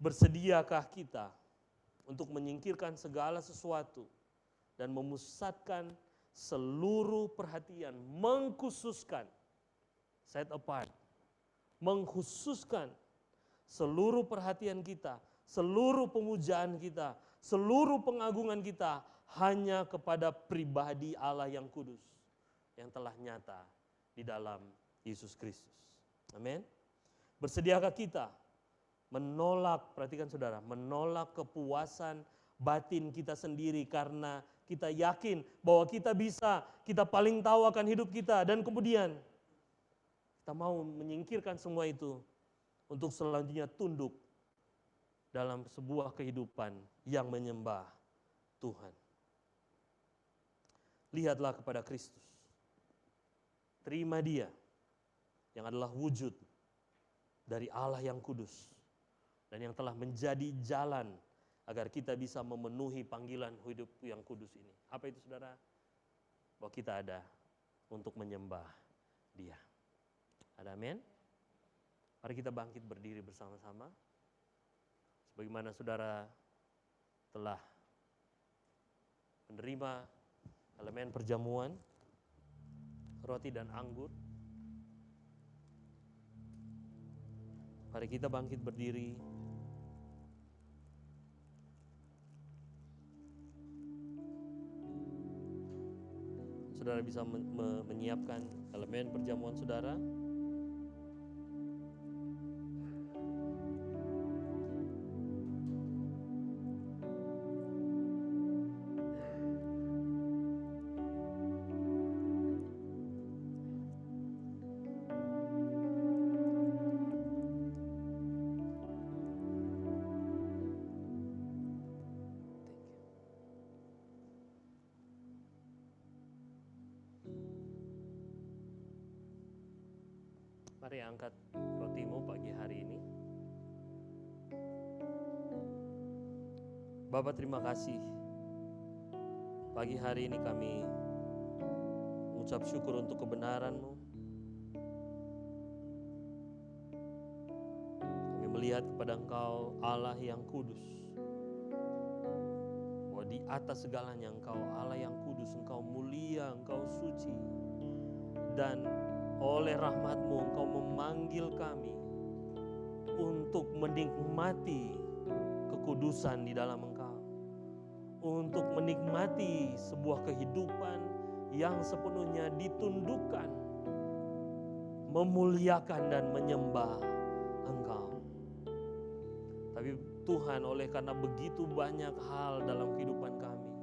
Bersediakah kita untuk menyingkirkan segala sesuatu dan memusatkan seluruh perhatian, mengkhususkan, set apart, mengkhususkan seluruh perhatian kita, seluruh pemujaan kita, seluruh pengagungan kita hanya kepada pribadi Allah yang kudus, yang telah nyata di dalam Yesus Kristus. Amin. Bersediakah kita menolak, perhatikan saudara, menolak kepuasan batin kita sendiri karena kita yakin bahwa kita bisa, kita paling tahu akan hidup kita, dan kemudian kita mau menyingkirkan semua itu untuk selanjutnya tunduk dalam sebuah kehidupan yang menyembah Tuhan. Lihatlah kepada Kristus. Terima Dia yang adalah wujud dari Allah yang kudus dan yang telah menjadi jalan agar kita bisa memenuhi panggilan hidup yang kudus ini. Apa itu saudara? Bahwa kita ada untuk menyembah Dia. Ada amin? Mari kita bangkit berdiri bersama-sama. Sebagaimana saudara telah menerima elemen perjamuan, roti dan anggur. Mari kita bangkit berdiri. Saudara bisa menyiapkan elemen perjamuan saudara. Mari angkat rotimu pagi hari ini. Bapa, terima kasih. Pagi hari ini kami mengucap syukur untuk kebenaran-Mu. Kami melihat kepada Engkau Allah yang kudus. Bahwa di atas segalanya Engkau Allah yang kudus, Engkau mulia, Engkau suci. Dan oleh rahmat-Mu Engkau memanggil kami untuk menikmati kekudusan di dalam Engkau, untuk menikmati sebuah kehidupan yang sepenuhnya ditundukkan, memuliakan dan menyembah Engkau. Tapi Tuhan, oleh karena begitu banyak hal dalam kehidupan kami,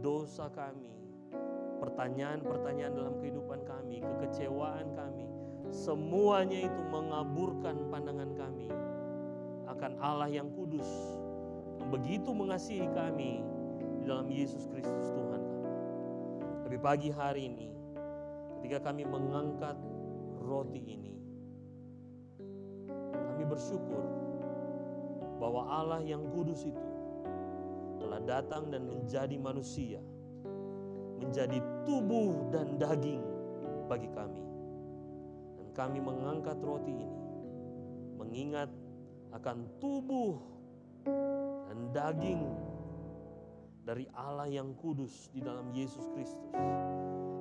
dosa kami, pertanyaan-pertanyaan dalam kehidupan kami, kekecewaan kami, semuanya itu mengaburkan pandangan kami akan Allah yang kudus, yang begitu mengasihi kami di dalam Yesus Kristus Tuhan kami. Tapi pagi hari ini, ketika kami mengangkat roti ini, kami bersyukur bahwa Allah yang kudus itu telah datang dan menjadi manusia, menjadi tubuh dan daging bagi kami. Dan kami mengangkat roti ini, mengingat akan tubuh dan daging dari Allah yang kudus di dalam Yesus Kristus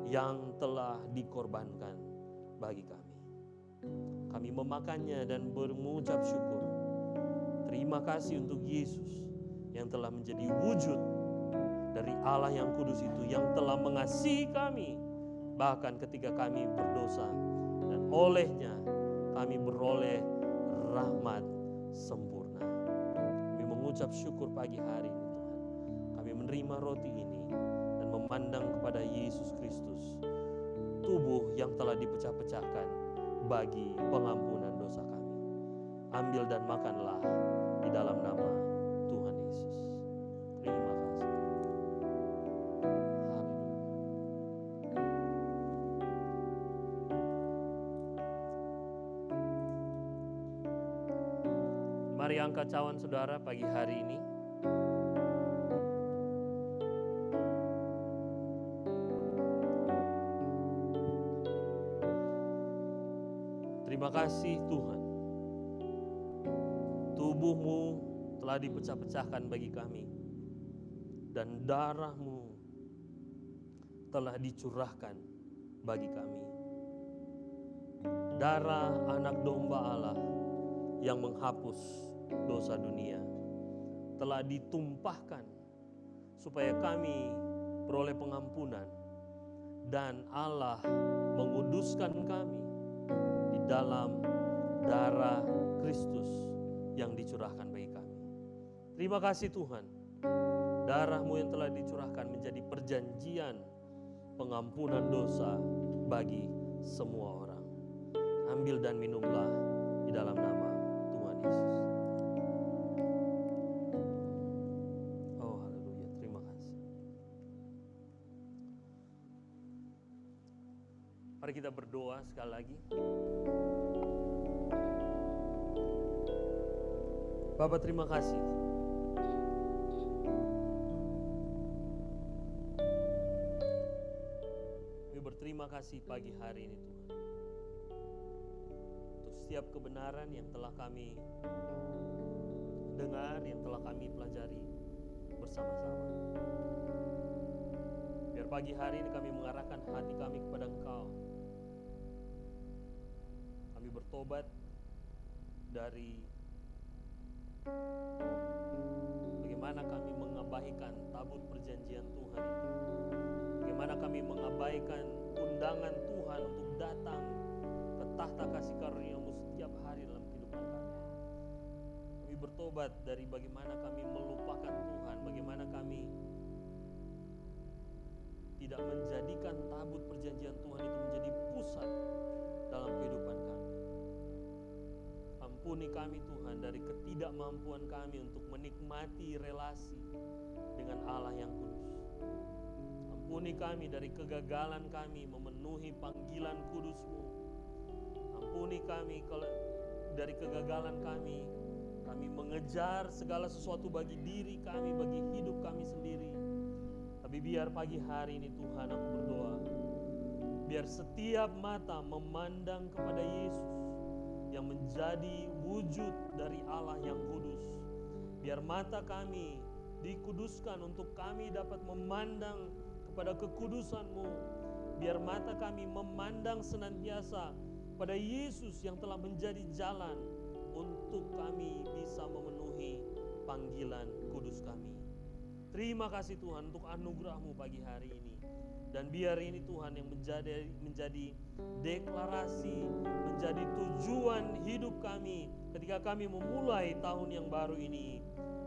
yang telah dikorbankan bagi kami. Kami memakannya dan mengucap syukur. Terima kasih untuk Yesus yang telah menjadi wujud dari Allah yang kudus itu, yang telah mengasihi kami bahkan ketika kami berdosa, dan olehnya kami beroleh rahmat sempurna. Kami mengucap syukur pagi hari ini Tuhan. Kami menerima roti ini dan memandang kepada Yesus Kristus, tubuh yang telah dipecah-pecahkan bagi pengampunan dosa kami. Ambil dan makanlah di dalam nama Tuhan Yesus. Terima kasih. Mari angkat cawan saudara pagi hari ini. Terima kasih Tuhan. Tubuh-Mu telah dipecah-pecahkan bagi kami, dan darah-Mu telah dicurahkan bagi kami. Darah anak domba Allah yang menghapus dosa dunia telah ditumpahkan supaya kami beroleh pengampunan, dan Allah menguduskan kami di dalam darah Kristus yang dicurahkan bagi kami. Terima kasih Tuhan, darah-Mu yang telah dicurahkan menjadi perjanjian pengampunan dosa bagi semua orang. Ambil dan minumlah di dalam nama Tuhan Yesus. Oh haleluya, terima kasih. Mari kita berdoa sekali lagi. Bapa, terima kasih. Kami berterima kasih pagi hari ini Tuhan, untuk setiap kebenaran yang telah kami dengar, yang telah kami pelajari bersama-sama. Biar pagi hari ini kami mengarahkan hati kami kepada Engkau. Kami bertobat dari bagaimana kami mengabaikan tabut perjanjian Tuhan itu. Bagaimana kami mengabaikan undangan Tuhan untuk datang ke tahta kasih karunia-Mu setiap hari dalam kehidupan kami. Kami bertobat dari bagaimana kami melupakan Tuhan, bagaimana kami tidak menjadikan tabut perjanjian Tuhan itu menjadi pusat dalam kehidupan kami. Ampuni kami Tuhan dari ketidakmampuan kami untuk menikmati relasi dengan Allah yang kudus. Ampuni kami dari kegagalan kami memenuhi panggilan kudus-Mu. Ampuni kami dari kegagalan kami mengejar segala sesuatu bagi diri kami, bagi hidup kami sendiri. Tapi biar pagi hari ini Tuhan, aku berdoa, biar setiap mata memandang kepada Yesus yang menjadi wujud dari Allah yang kudus. Biar mata kami dikuduskan untuk kami dapat memandang kepada kekudusan-Mu. Biar mata kami memandang senantiasa pada Yesus yang telah menjadi jalan untuk kami bisa memenuhi panggilan kudus kami. Terima kasih Tuhan untuk anugerah-Mu pagi hari ini. Dan biar ini Tuhan yang menjadi deklarasi, menjadi tujuan hidup kami ketika kami memulai tahun yang baru ini.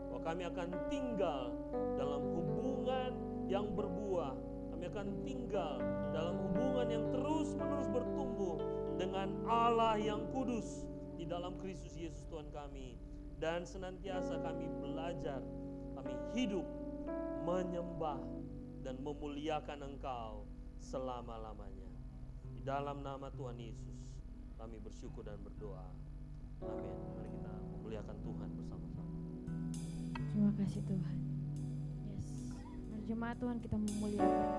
Bahwa kami akan tinggal dalam hubungan yang berbuah. Kami akan tinggal dalam hubungan yang terus-menerus bertumbuh dengan Allah yang kudus di dalam Kristus Yesus Tuhan kami. Dan senantiasa kami belajar, kami hidup menyembah dan memuliakan Engkau selama-lamanya. Di dalam nama Tuhan Yesus kami bersyukur dan berdoa. Amin. Mari kita memuliakan Tuhan bersama-sama. Terima kasih Tuhan. Yes. Mari jemaat Tuhan kita memuliakan.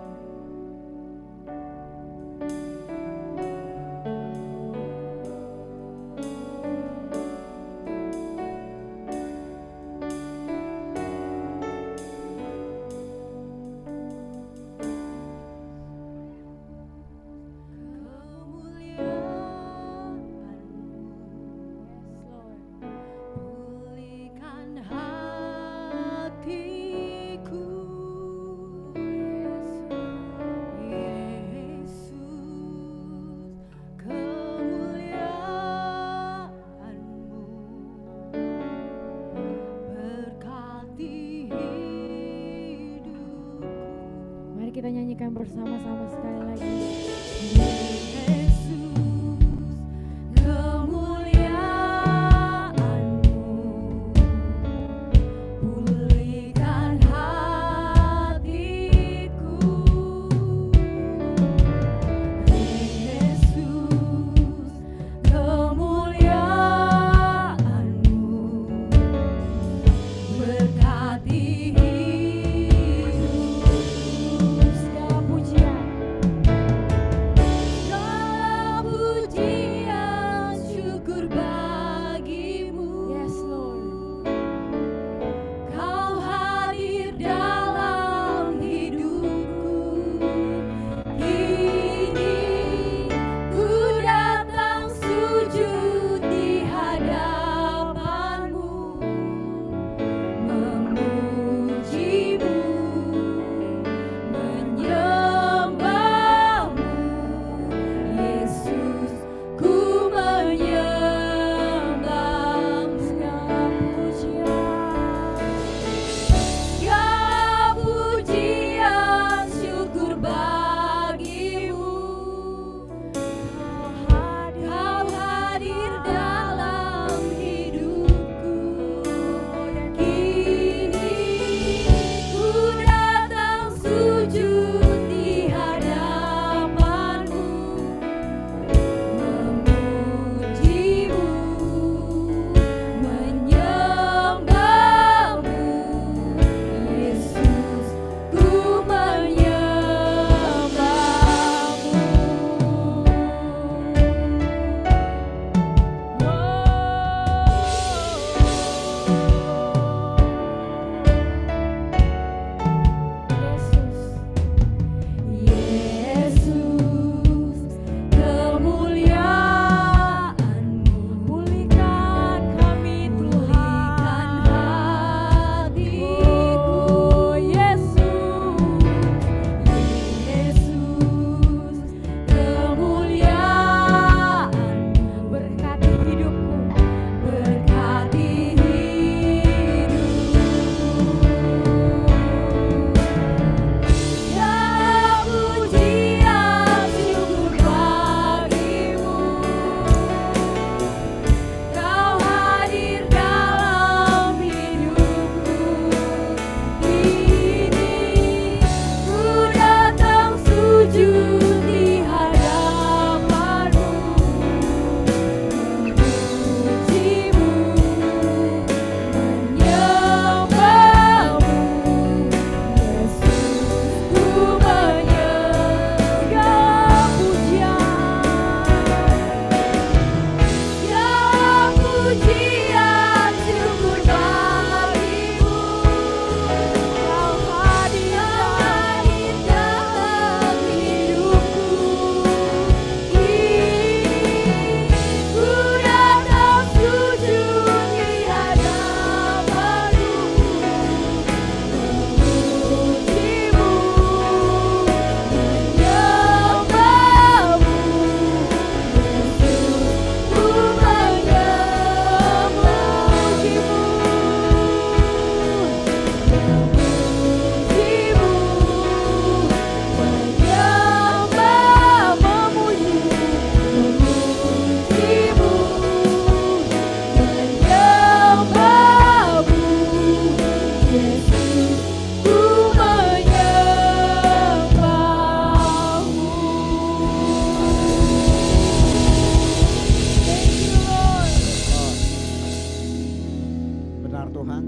Kita nyanyikan bersama-sama sekali lagi. Yesus, kemuliaan-Mu, pulihkan hatiku. Yesus, kemuliaan-Mu, berkati benar Tuhan.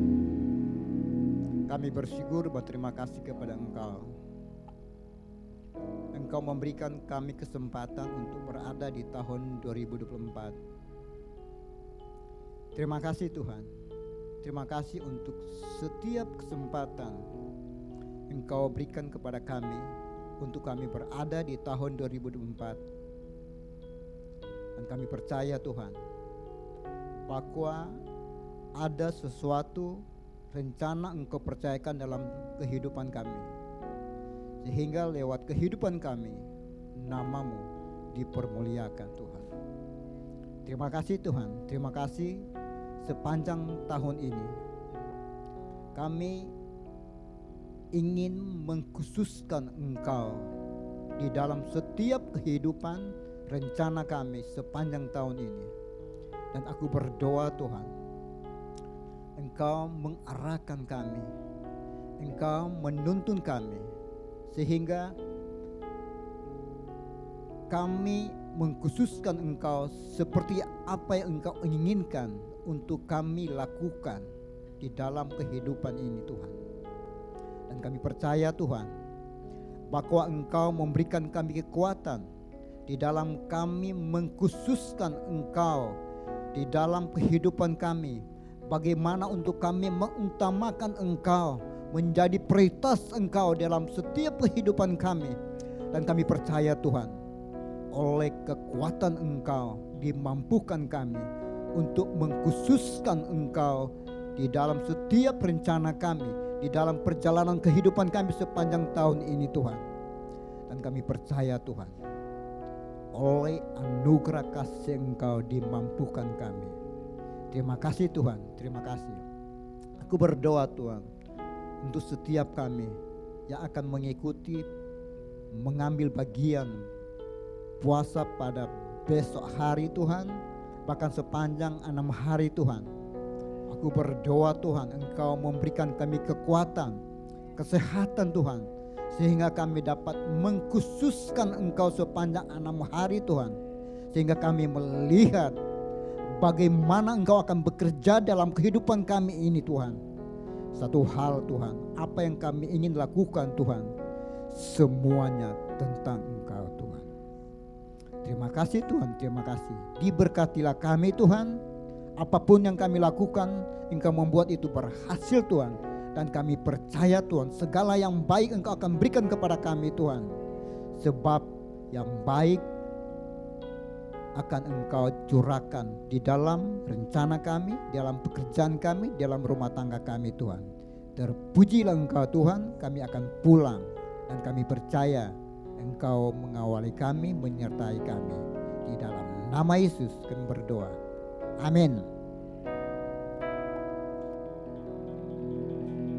Kami bersyukur berterima kasih kepada Engkau. Engkau memberikan kami kesempatan untuk berada di tahun 2024. Terima kasih Tuhan. Terima kasih untuk setiap kesempatan Engkau berikan kepada kami untuk kami berada di tahun 2024. Dan kami percaya Tuhan bahwa ada sesuatu rencana Engkau percayakan dalam kehidupan kami, sehingga lewat kehidupan kami nama-Mu dipermuliakan Tuhan. Terima kasih Tuhan. Terima kasih sepanjang tahun ini kami ingin mengkhususkan Engkau di dalam setiap kehidupan rencana kami sepanjang tahun ini. Dan aku berdoa Tuhan, Engkau mengarahkan kami, Engkau menuntun kami, sehingga kami mengkhususkan Engkau seperti apa yang Engkau inginkan untuk kami lakukan di dalam kehidupan ini Tuhan. Dan kami percaya Tuhan bahwa Engkau memberikan kami kekuatan di dalam kami mengkhususkan Engkau di dalam kehidupan kami. Bagaimana untuk kami mengutamakan Engkau, menjadi prioritas Engkau dalam setiap kehidupan kami. Dan kami percaya Tuhan, oleh kekuatan Engkau dimampukan kami untuk mengkhususkan Engkau di dalam setiap rencana kami, di dalam perjalanan kehidupan kami sepanjang tahun ini Tuhan. Dan kami percaya Tuhan, oleh anugerah kasih Engkau dimampukan kami. Terima kasih Tuhan, terima kasih. Aku berdoa Tuhan untuk setiap kami yang akan mengikuti, mengambil bagian puasa pada besok hari Tuhan, bahkan sepanjang 6 hari Tuhan. Aku berdoa Tuhan, Engkau memberikan kami kekuatan, kesehatan Tuhan, sehingga kami dapat mengkhususkan Engkau sepanjang 6 hari Tuhan, sehingga kami melihat bagaimana Engkau akan bekerja dalam kehidupan kami ini Tuhan. Satu hal Tuhan, apa yang kami ingin lakukan Tuhan, semuanya tentang Engkau Tuhan. Terima kasih Tuhan, terima kasih. Diberkatilah kami Tuhan. Apapun yang kami lakukan, Engkau membuat itu berhasil Tuhan. Dan kami percaya Tuhan, segala yang baik Engkau akan berikan kepada kami Tuhan. Sebab yang baik akan Engkau curahkan di dalam rencana kami, dalam pekerjaan kami, dalam rumah tangga kami Tuhan. Terpujilah Engkau Tuhan, kami akan pulang. Dan kami percaya Engkau mengawali kami, menyertai kami. Di dalam nama Yesus kami berdoa. Amin.